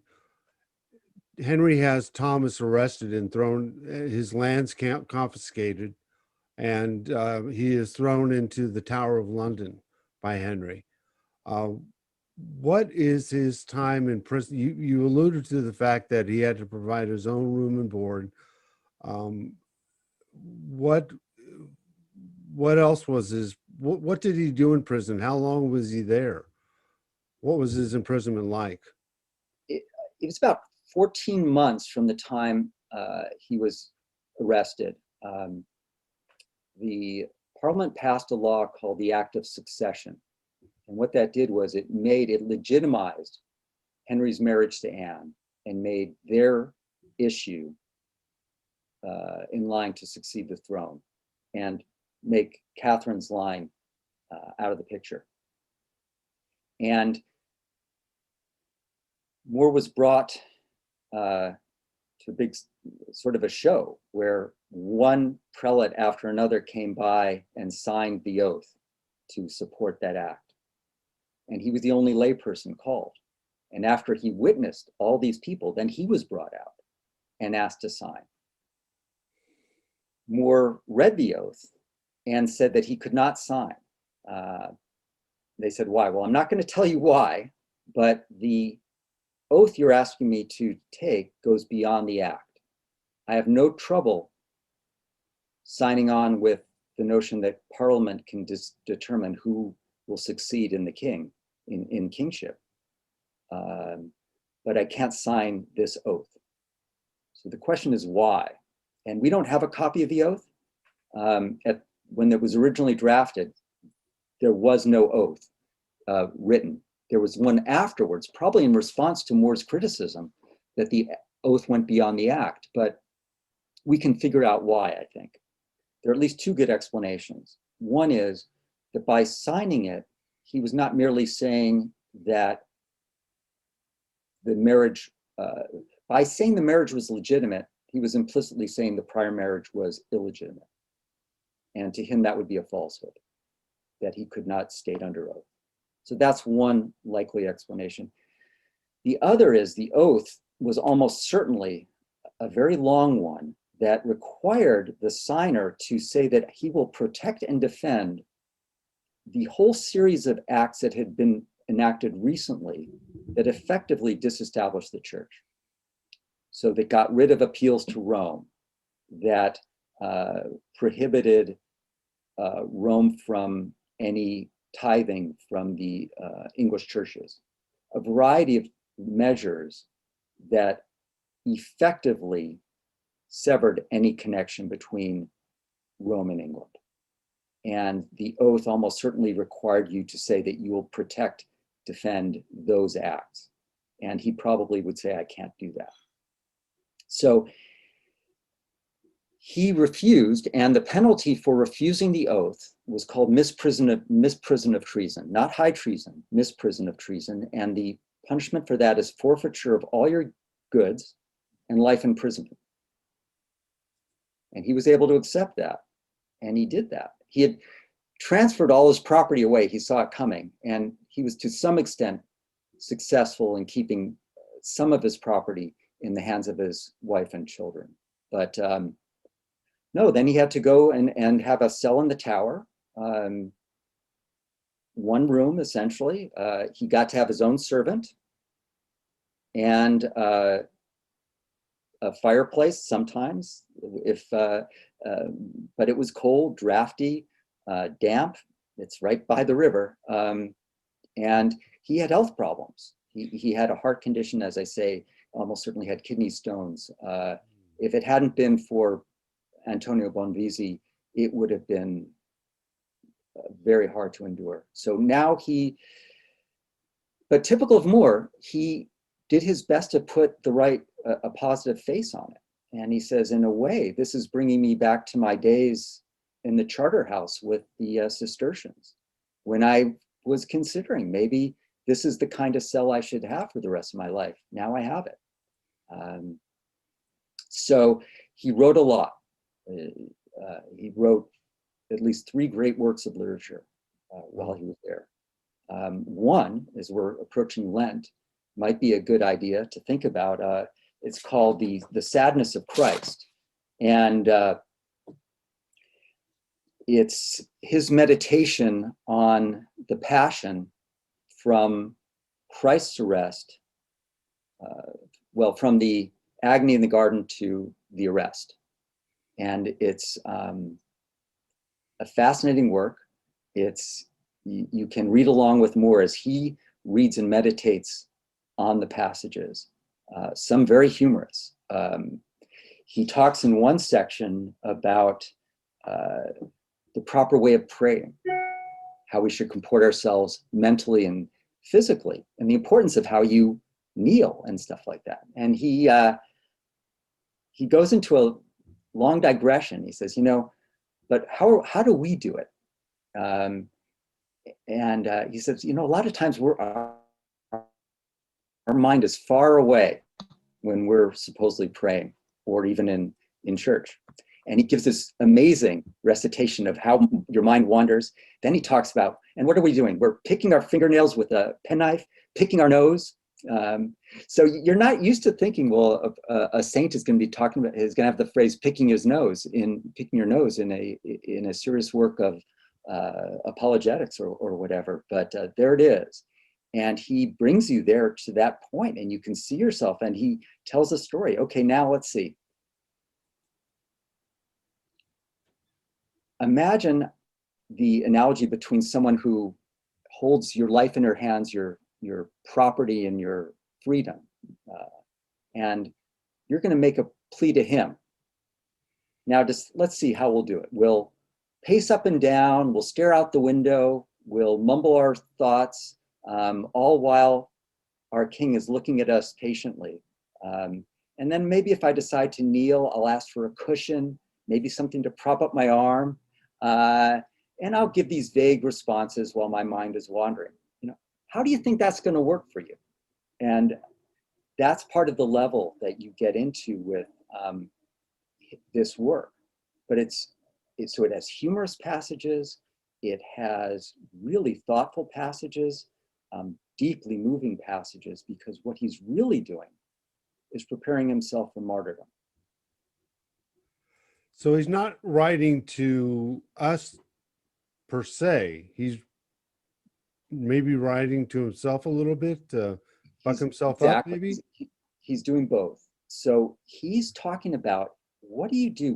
Henry has Thomas arrested and thrown, his lands confiscated, and he is thrown into the Tower of London by Henry. What is his time in prison? You alluded to the fact that he had to provide his own room and board. What else was what did he do in prison? How long was he there? What was his imprisonment like? It was about 14 months from the time he was arrested. The Parliament passed a law called the Act of Succession. And what that did was it legitimized Henry's marriage to Anne and made their issue in line to succeed the throne, and make Catherine's line out of the picture. And More was brought to a big sort of a show where one prelate after another came by and signed the oath to support that act. And he was the only layperson called. And after he witnessed all these people, then he was brought out and asked to sign. More read the oath and said that he could not sign. They said, why? Well, I'm not going to tell you why, but the oath you're asking me to take goes beyond the act. I have no trouble signing on with the notion that Parliament can determine who will succeed in the king, in kingship. But I can't sign this oath. So the question is why? And we don't have a copy of the oath. When it was originally drafted, there was no oath written. There was one afterwards, probably in response to More's criticism that the oath went beyond the act, but we can figure out why, I think. There are at least two good explanations. One is that by signing it, he was not merely saying that the marriage, by saying the marriage was legitimate, he was implicitly saying the prior marriage was illegitimate. And to him, that would be a falsehood, that he could not state under oath. So that's one likely explanation. The other is the oath was almost certainly a very long one that required the signer to say that he will protect and defend the whole series of acts that had been enacted recently that effectively disestablished the church. So that got rid of appeals to Rome, that prohibited Rome from any tithing from the English churches, a variety of measures that effectively severed any connection between Rome and England. And the oath almost certainly required you to say that you will protect, defend those acts. And he probably would say, I can't do that. So he refused, and the penalty for refusing the oath was called misprision of treason, not high treason, misprision of treason. And the punishment for that is forfeiture of all your goods and life imprisonment. And he was able to accept that, and he did that. He had transferred all his property away. He saw it coming, and he was to some extent successful in keeping some of his property in the hands of his wife and children. But no, then he had to go and have a cell in the tower, one room essentially. He got to have his own servant and a fireplace sometimes, but it was cold, drafty. damp. It's right by the river. And he had health problems. He had a heart condition, as I say, almost certainly had kidney stones. If it hadn't been for Antonio Bonvisi, it would have been very hard to endure. So now but typical of Moore, he did his best to put a positive face on it. And he says, in a way, this is bringing me back to my days in the charter house with the Cistercians, when I was considering maybe this is the kind of cell I should have for the rest of my life. Now I have it. So he wrote a lot. He wrote at least 3 great works of literature while he was there. One, as we're approaching Lent, might be a good idea to think about. It's called the Sadness of Christ. And it's his meditation on the Passion from Christ's arrest, from the agony in the garden to the arrest. And it's a fascinating work. You can read along with Moore as he reads and meditates on the passages, some very humorous. He talks in one section about the proper way of praying, how we should comport ourselves mentally and physically, and the importance of how you kneel and stuff like that. And he goes into a long digression. He says, but how do we do it? And he says, a lot of times our mind is far away when we're supposedly praying, or even in church. And he gives this amazing recitation of how your mind wanders. Then he talks about, and what are we doing? We're picking our fingernails with a penknife, picking our nose. So you're not used to thinking, well, a saint is going to be is going to have the phrase picking your nose in a serious work of apologetics or whatever. But there it is. And he brings you there to that point, and you can see yourself, and he tells a story. Okay, now let's see. Imagine the analogy between someone who holds your life in her hands, your property and your freedom, and you're going to make a plea to him. Now, let's see how we'll do it. We'll pace up and down, we'll stare out the window, we'll mumble our thoughts, all while our king is looking at us patiently. And then maybe if I decide to kneel, I'll ask for a cushion, maybe something to prop up my arm, and I'll give these vague responses while my mind is wandering. How do you think that's going to work for you? And that's part of the level that you get into with this work. But so it has humorous passages, it has really thoughtful passages, deeply moving passages, because what he's really doing is preparing himself for martyrdom. So he's not writing to us per se. He's maybe writing to himself a little bit to buck himself up, maybe? He's doing both. So he's talking about, what do you do?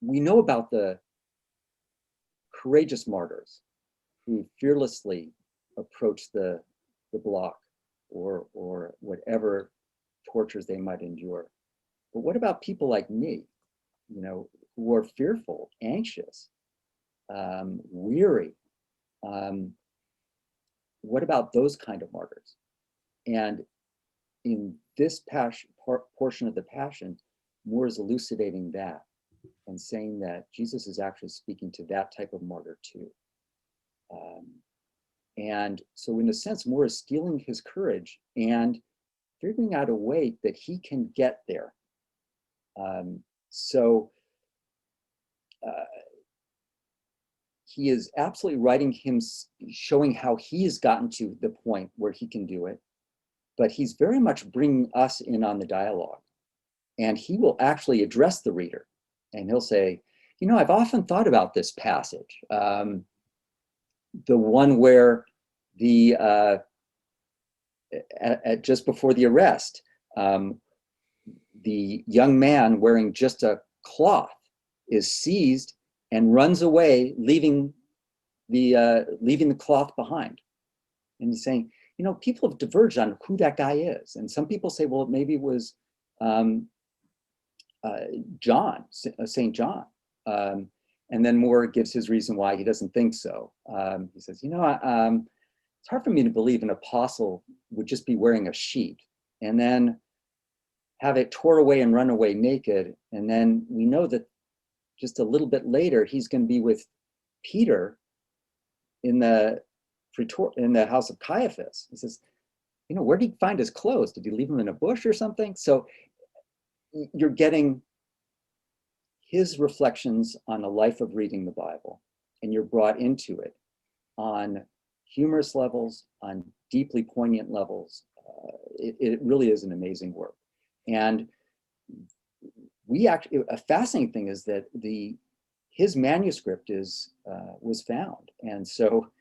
We know about the courageous martyrs who fearlessly approach the block or whatever tortures they might endure. But what about people like me, who are fearful, anxious, weary? What about those kind of martyrs? And in this portion of the Passion, Moore is elucidating that and saying that Jesus is actually speaking to that type of martyr too. And so in a sense, Moore is stealing his courage and figuring out a way that he can get there. He is absolutely writing him, showing how he has gotten to the point where he can do it, but he's very much bringing us in on the dialogue. And he will actually address the reader, and he'll say, I've often thought about this passage, the one where just before the arrest, the young man wearing just a cloth is seized and runs away, leaving the cloth behind. And he's saying, you know, people have diverged on who that guy is. And some people say, well, maybe it was John, St. John. And then Moore gives his reason why he doesn't think so. He says, you know, it's hard for me to believe an apostle would just be wearing a sheet and then have it tore away and run away naked. And then we know that just a little bit later, he's going to be with Peter in the house of Caiaphas. He says, you know, where did he find his clothes? Did he leave them in a bush or something? So you're getting his reflections on a life of reading the Bible, and you're brought into it on humorous levels, on deeply poignant levels. It really is an amazing work. And a fascinating thing is that his manuscript was found. And so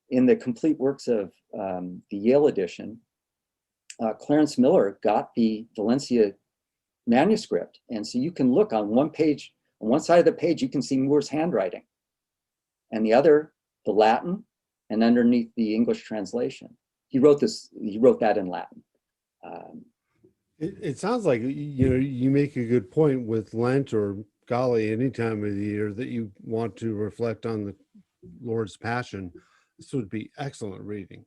in the complete works of the Yale edition, Clarence Miller got the Valencia manuscript. And so you can look on one page, on one side of the page, you can see Moore's handwriting, and the other, the Latin, and underneath the English translation. He wrote that in Latin. It sounds like, you know, you make a good point with Lent or golly, any time of the year that you want to reflect on the Lord's Passion. This would be excellent reading.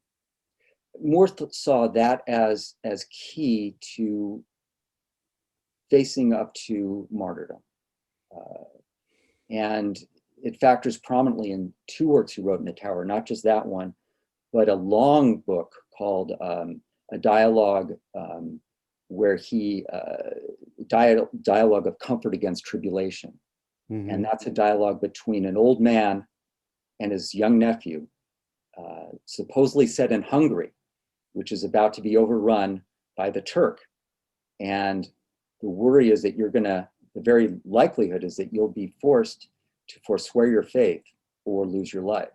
Moore saw that as key to facing up to martyrdom. And it factors prominently in two works he wrote in the Tower, not just that one, but a long book called A Dialogue, where dialogue of comfort against tribulation. Mm-hmm. And that's a dialogue between an old man and his young nephew, supposedly set in Hungary, which is about to be overrun by the Turk. And the worry is that the very likelihood is that you'll be forced to forswear your faith or lose your life.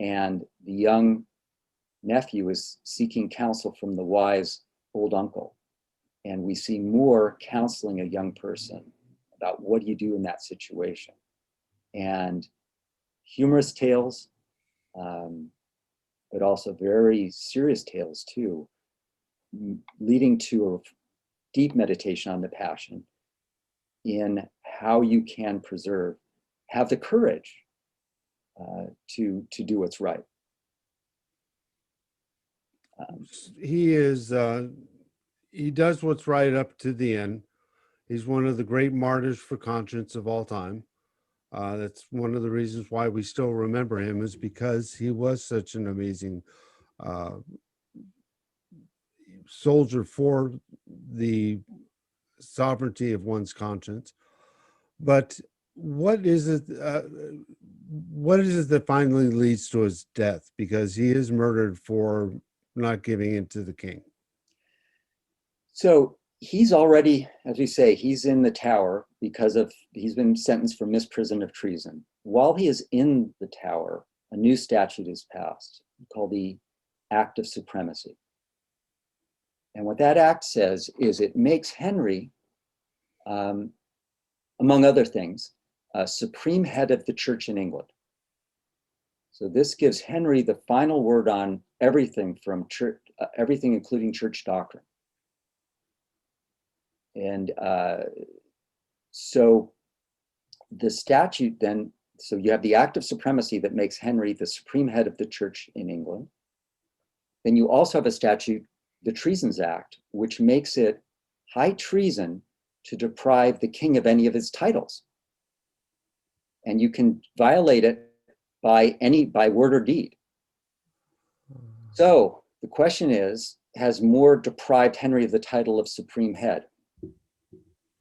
And the young nephew is seeking counsel from the wise old uncle. And we see Moore counseling a young person about what do you do in that situation. And humorous tales, but also very serious tales too, leading to a deep meditation on the Passion in how you can have the courage to do what's right. He does what's right up to the end. He's one of the great martyrs for conscience of all time. That's one of the reasons why we still remember him, is because he was such an amazing soldier for the sovereignty of one's conscience. But what is it that finally leads to his death? Because he is murdered for not giving in to the king. So he's already, as we say, he's in the Tower because he's been sentenced for misprision of treason. While he is in the Tower, a new statute is passed called the Act of Supremacy. And what that act says is it makes Henry, among other things, supreme head of the church in England. So this gives Henry the final word on everything from church, everything including church doctrine. And so the statute then, so you have the Act of Supremacy that makes Henry the supreme head of the church in England. Then you also have a statute, the Treasons Act, which makes it high treason to deprive the king of any of his titles. And you can violate it by word or deed. So the question is, has Moore deprived Henry of the title of supreme head?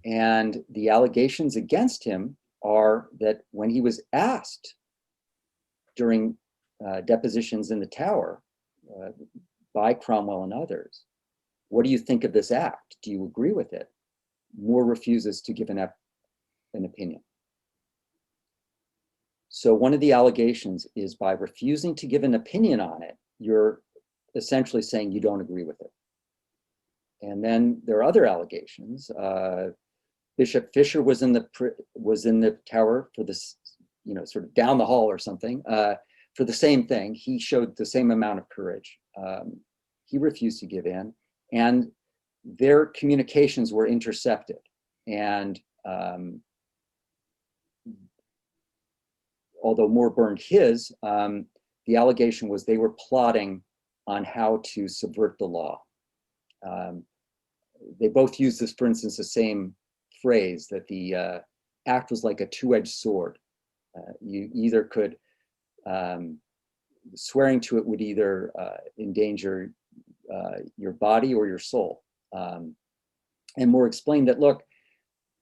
And the allegations against him are that when he was asked during depositions in the Tower by Cromwell and others, what do you think of this act? Do you agree with it? Moore refuses to give an opinion. So one of the allegations is by refusing to give an opinion on it, you're essentially saying you don't agree with it. And then there are other allegations. Bishop Fisher was in the tower for this, sort of down the hall or something, for the same thing. He showed the same amount of courage. He refused to give in, and their communications were intercepted. And although Moore burned his, the allegation was they were plotting on how to subvert the law. They both used this, for instance, the same phrase, that the act was like a two-edged sword. You either could, swearing to it would either endanger your body or your soul. And Moore explained that, look,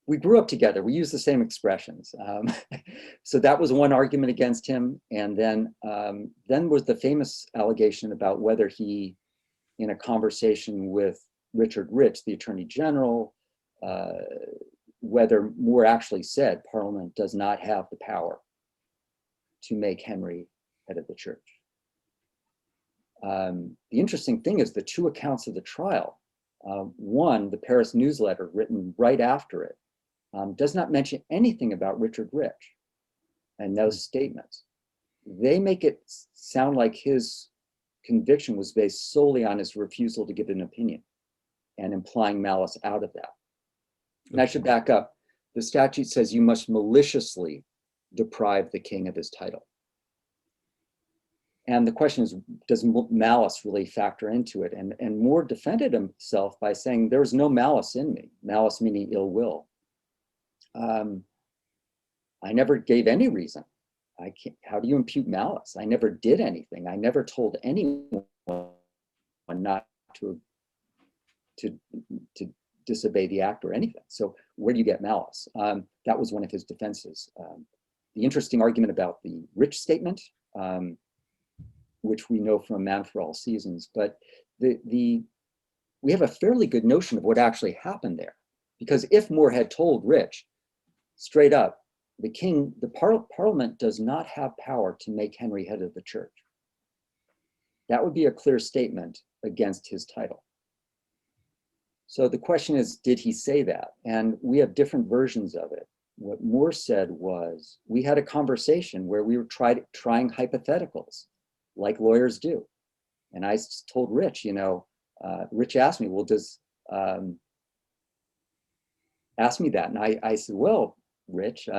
we grew up together, we use the same expressions. So that was one argument against him. And then was the famous allegation about whether he, in a conversation with Richard Rich, the Attorney General, whether Moore actually said Parliament does not have the power to make Henry head of the church. The interesting thing is the two accounts of the trial. One, the Paris newsletter written right after it, does not mention anything about Richard Rich and those statements. They make it sound like his conviction was based solely on his refusal to give an opinion and implying malice out of that. And I should back up. The statute says you must maliciously deprive the king of his title. And the question is, does malice really factor into it? And Moore defended himself by saying, there's no malice in me, malice meaning ill will. I never gave any reason. How do you impute malice? I never did anything. I never told anyone not to disobey the act or anything. So where do you get malice? That was one of his defenses. The interesting argument about the Rich statement, which we know from Man for All Seasons, but we have a fairly good notion of what actually happened there. Because if Moore had told Rich straight up, the Parliament does not have power to make Henry head of the church, that would be a clear statement against his title. So the question is, did he say that? And we have different versions of it. What Moore said was, we had a conversation where we were trying hypotheticals, like lawyers do. And I told Rich, Rich asked me, well, asked me that. And I said, well, Rich,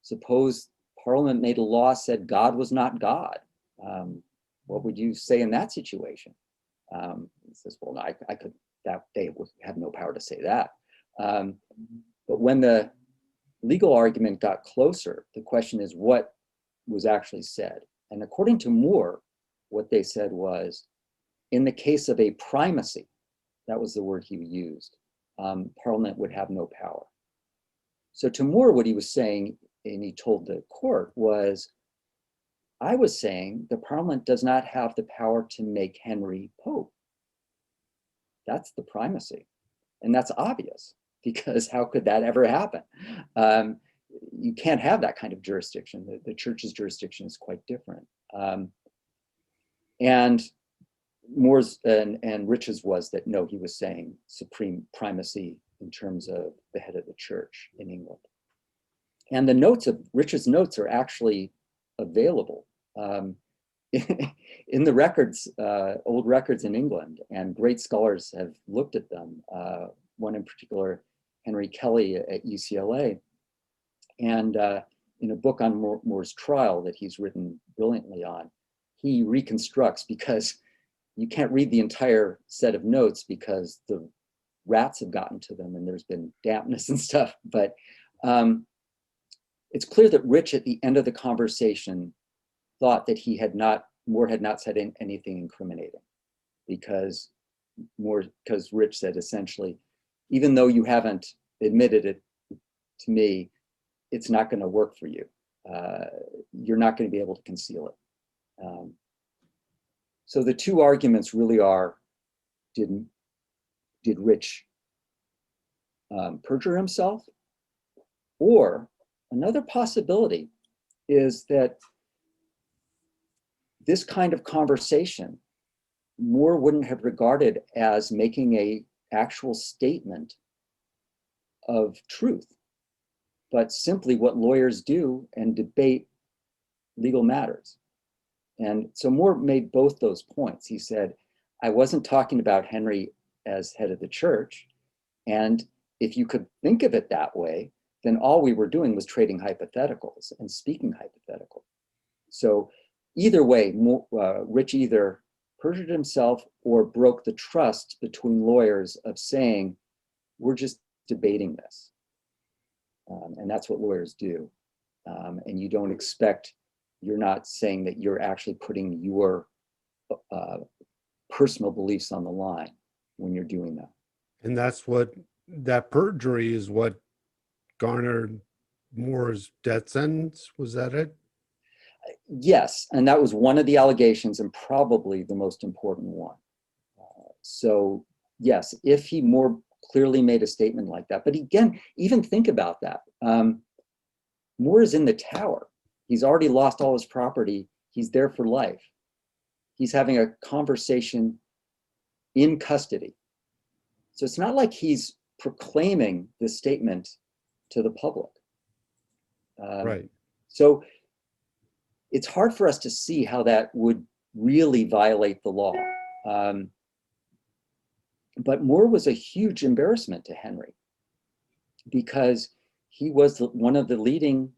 suppose Parliament made a law said God was not God. What would you say in that situation? He says, well, no, I could, that they would have no power to say that. But when the legal argument got closer, the question is what was actually said. And according to Moore, what they said was, in the case of a primacy, that was the word he used, Parliament would have no power. So to Moore, what he was saying, and he told the court, was, I was saying the Parliament does not have the power to make Henry Pope. That's the primacy. And that's obvious, because how could that ever happen? You can't have that kind of jurisdiction. The church's jurisdiction is quite different. And Moore's and Rich's was that, no, he was saying supreme primacy in terms of the head of the church in England. And the notes of Rich's notes are actually available in the records, old records in England, and great scholars have looked at them. One in particular, Henry Kelly at UCLA. And in a book on Moore's trial that he's written brilliantly on, he reconstructs, because you can't read the entire set of notes because the rats have gotten to them and there's been dampness and stuff. But it's clear that Rich at the end of the conversation thought that Moore had not said anything incriminating, because Rich said essentially, even though you haven't admitted it to me, it's not going to work for you. You're not going to be able to conceal it. So the two arguments really are, did Rich perjure himself? Or another possibility is that this kind of conversation, Moore wouldn't have regarded as making an actual statement of truth, but simply what lawyers do and debate legal matters. And so Moore made both those points. He said, I wasn't talking about Henry as head of the church. And if you could think of it that way, then all we were doing was trading hypotheticals and speaking hypothetical. So either way, Rich either perjured himself or broke the trust between lawyers of saying, we're just debating this. And that's what lawyers do. And you don't expect, you're not saying that you're actually putting your personal beliefs on the line when you're doing that. And that perjury is what garnered Moore's death sentence. Was that it? Yes, and that was one of the allegations and probably the most important one. So yes, if he more clearly made a statement like that, but again, even think about that. Moore is in the Tower. He's already lost all his property. He's there for life. He's having a conversation in custody. So it's not like he's proclaiming this statement to the public. Right. So it's hard for us to see how that would really violate the law. But Moore was a huge embarrassment to Henry because he was one of the leading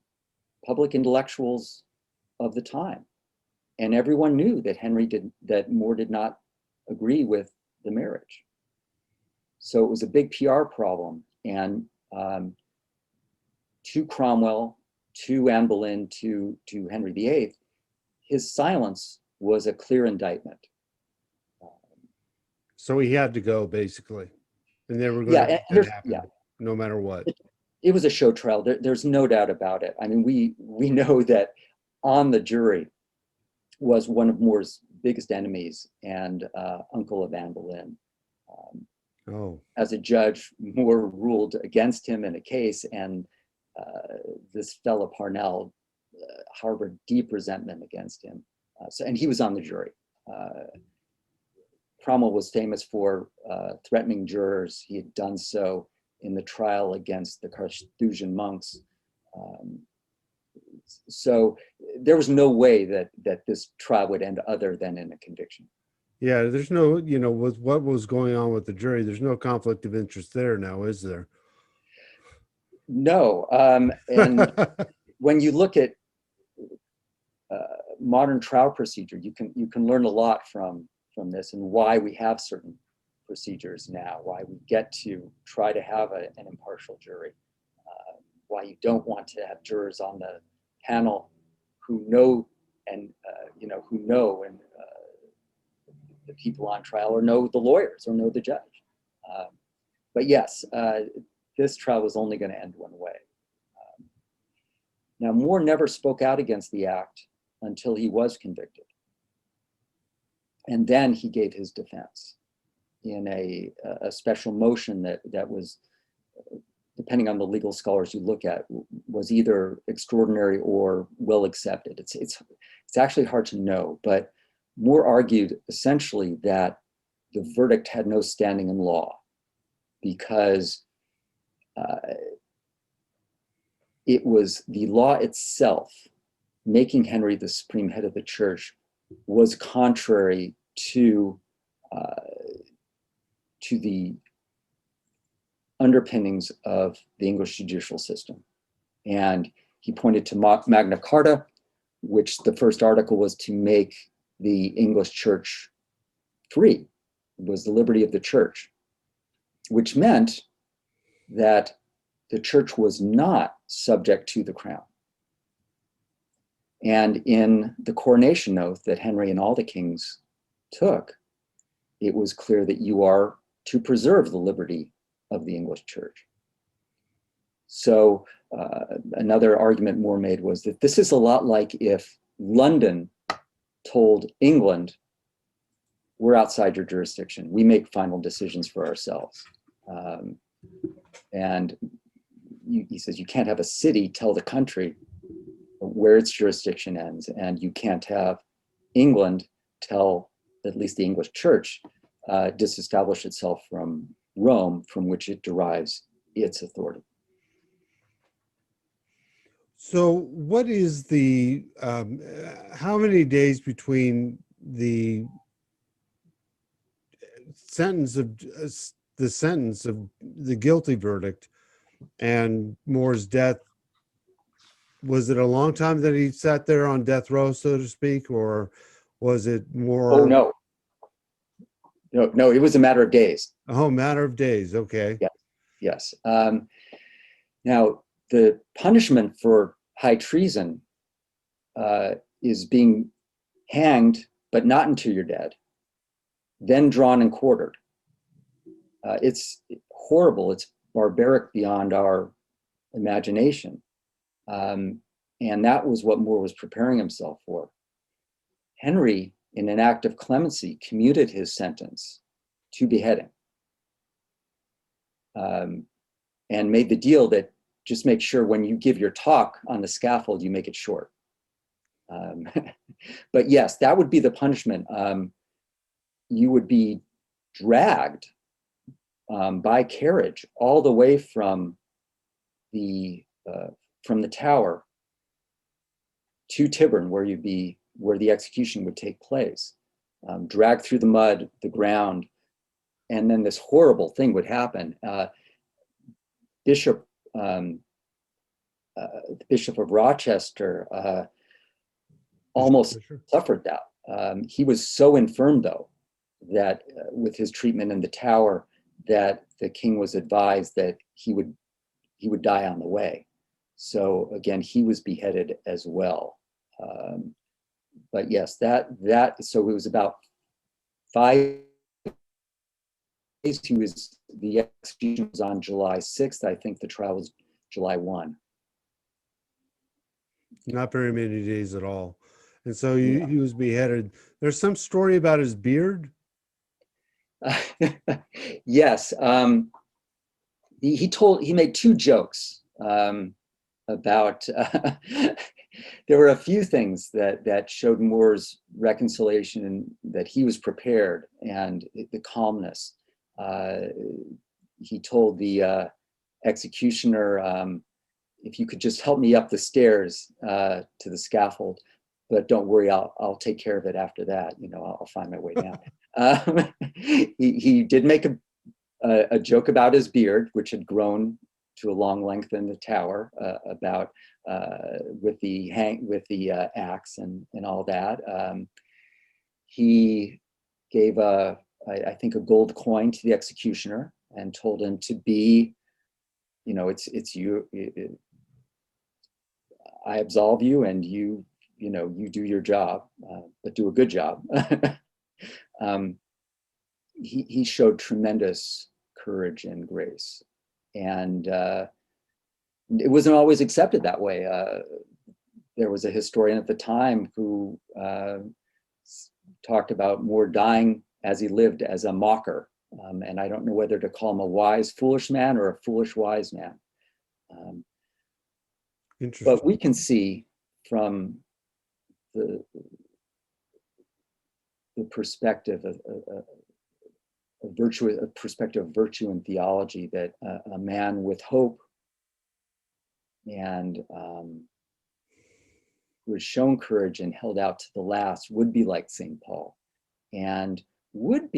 public intellectuals of the time. And everyone knew that Moore did not agree with the marriage. So it was a big PR problem. And to Cromwell, to Anne Boleyn, to Henry VIII, his silence was a clear indictment. So he had to go, basically. And they were going to make it happen, no matter what. It was a show trial. There's no doubt about it. I mean, we know that on the jury was one of Moore's biggest enemies and uncle of Anne Boleyn. As a judge, Moore ruled against him in a case, and this fellow Parnell harbored deep resentment against him. And he was on the jury. Cromwell was famous for threatening jurors. He had done so in the trial against the Carthusian monks. So there was no way that this trial would end other than in a conviction. Yeah, there's no, with what was going on with the jury, there's no conflict of interest there now, is there? No, and when you look at modern trial procedure, you can learn a lot from this and why we have certain procedures now, why we get to try to have an impartial jury, why you don't want to have jurors on the panel who know and the people on trial or know the lawyers or know the judge. But yes, this trial was only going to end one way. Now, Moore never spoke out against the act until he was convicted. And then he gave his defense in a special motion that was, depending on the legal scholars you look at, was either extraordinary or well accepted. It's actually hard to know, but Moore argued essentially that the verdict had no standing in law because it was the law itself making Henry the supreme head of the church was contrary to the underpinnings of the English judicial system. And he pointed to Magna Carta, which the first article was to make the English church free. It was the liberty of the church, which meant that the church was not subject to the crown. And in the coronation oath that Henry and all the kings took, it was clear that you are to preserve the liberty of the English church. So another argument Moore made was that this is a lot like if London told England, we're outside your jurisdiction. We make final decisions for ourselves. And he says you can't have a city tell the country where its jurisdiction ends, and you can't have England tell at least the English church disestablish itself from Rome, from which it derives its authority. So what is the, how many days between the sentence of the sentence of the guilty verdict and Moore's death? Was it a long time that he sat there on death row, so to speak, or was it more? Oh, no. No, it was a matter of days. Oh, matter of days. Okay. Yes. Now, the punishment for high treason is being hanged, but not until you're dead, then drawn and quartered. It's horrible. It's barbaric beyond our imagination. And that was what Moore was preparing himself for. Henry, in an act of clemency, commuted his sentence to beheading, and made the deal that just make sure when you give your talk on the scaffold, you make it short. But yes, that would be the punishment. You would be dragged by carriage all the way from the tower to Tyburn, where the execution would take place. Dragged through the mud, the ground, and then this horrible thing would happen. Bishop of Rochester almost suffered that. He was so infirm, though, that with his treatment in the tower, that the king was advised that he would die on the way. So again, he was beheaded as well. But yes, so it was about 5 days. The execution was on July 6th. I think the trial was July 1. Not very many days at all. And so he was beheaded. There's some story about his beard. Yes. He made 2 jokes about there were a few things that showed Moore's reconciliation and that he was prepared, and the calmness. He told the executioner, if you could just help me up the stairs to the scaffold, but don't worry, I'll take care of it after that. I'll find my way down. He did make a joke about his beard, which had grown to a long length in the tower, about with the axe and all that. He gave I think a gold coin to the executioner and told him to be, it's you. I absolve you, and you do your job, but do a good job. He showed tremendous courage and grace, and it wasn't always accepted that way. There was a historian at the time who talked about Moore dying as he lived as a mocker, and I don't know whether to call him a wise foolish man or a foolish wise man. Interesting. But we can see from the perspective of virtue and theology that a man with hope and who has shown courage and held out to the last would be like St. Paul, and would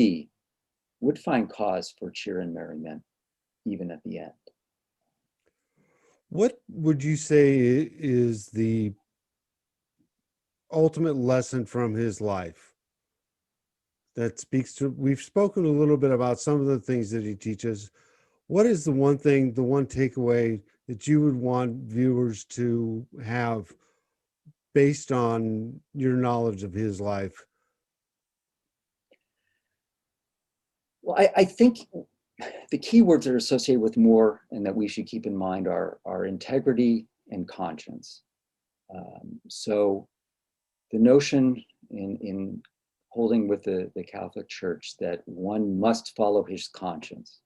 find cause for cheer and merriment even at the end. What would you say is the ultimate lesson from his life that speaks to? We've spoken a little bit about some of the things that he teaches. What is the one thing, the one takeaway that you would want viewers to have based on your knowledge of his life? Well, I think the key words that are associated with Moore and that we should keep in mind are integrity and conscience. So the notion in holding with the Catholic Church that one must follow his conscience.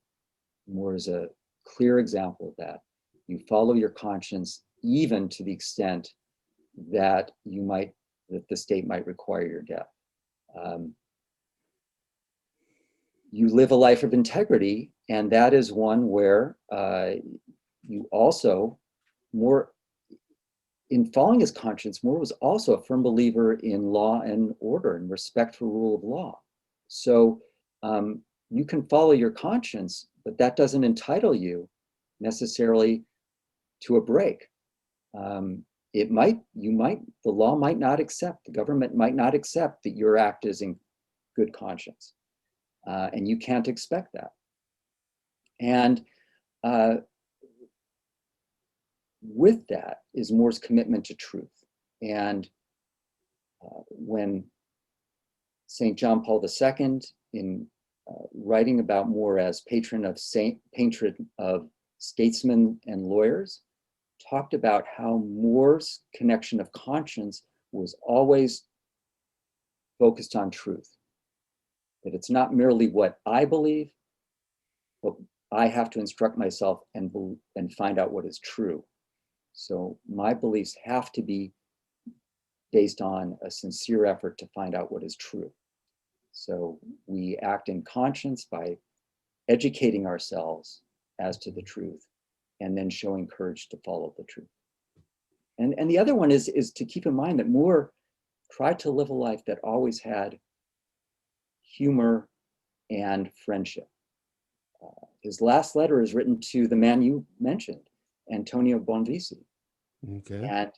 Moore is a clear example of that. You follow your conscience even to the extent that the state might require your death. you live a life of integrity, and that is one where you also, Moore, in following his conscience, Moore was also a firm believer in law and order and respect for rule of law. So you can follow your conscience, but that doesn't entitle you necessarily to a break. The law might not accept, the government might not accept that your act is in good conscience. And you can't expect that. And with that is Moore's commitment to truth. And when St. John Paul II, in writing about Moore as patron of statesmen and lawyers, talked about how Moore's connection of conscience was always focused on truth. That it's not merely what I believe, but I have to instruct myself and find out what is true. So my beliefs have to be based on a sincere effort to find out what is true. So we act in conscience by educating ourselves as to the truth and then showing courage to follow the truth. And the other one is to keep in mind that Moore tried to live a life that always had humor and friendship. His last letter is written to the man you mentioned, Antonio Bonvisi. Okay. And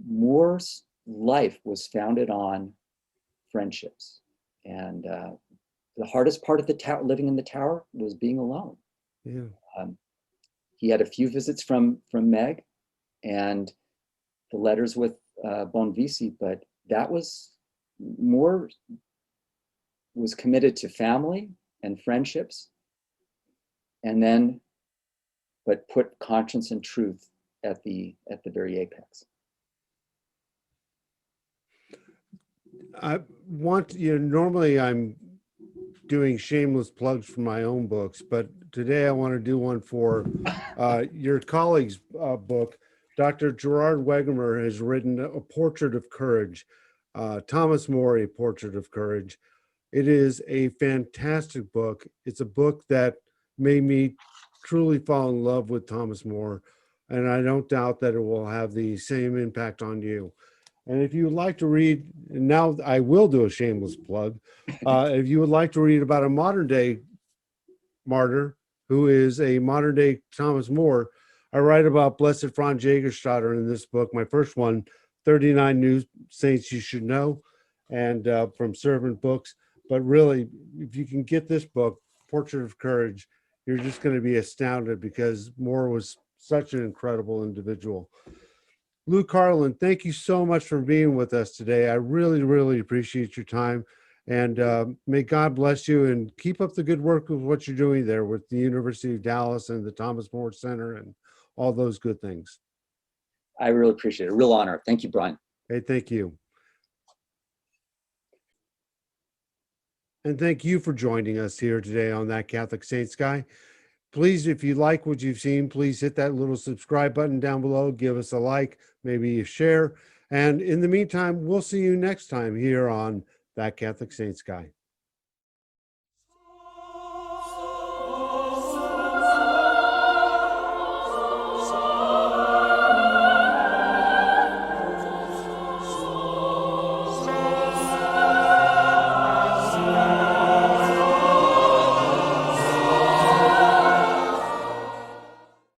Moore's life was founded on friendships. And the hardest part of the tower, living in the tower, was being alone. Yeah. He had a few visits from Meg and the letters with Bonvisi, but that was, Moore was committed to family and friendships, and then, but put conscience and truth at the very apex. I want, normally I'm doing shameless plugs for my own books, but today I want to do one for your colleague's book. Dr. Gerard Wegemer has written A Portrait of Courage, Thomas More, A Portrait of Courage. It is a fantastic book. It's a book that made me truly fall in love with Thomas More, and I don't doubt that it will have the same impact on you. And if you would like to read, and now I will do a shameless plug, if you would like to read about a modern day martyr who is a modern day Thomas More, I write about Blessed Franz Jägerstatter in this book, my first one, 39 New Saints You Should Know, and from Servant Books. But really, if you can get this book, Portrait of Courage, you're just going to be astounded because More was such an incredible individual. Lou Carlin, thank you so much for being with us today. I really, really appreciate your time. And may God bless you and keep up the good work of what you're doing there with the University of Dallas and the Thomas More Center and all those good things. I really appreciate it. A real honor. Thank you, Brian. Hey, thank you. And thank you for joining us here today on That Catholic Saints Guy. Please, if you like what you've seen, please hit that little subscribe button down below. Give us a like, maybe a share. And in the meantime, we'll see you next time here on That Catholic Saints Guy.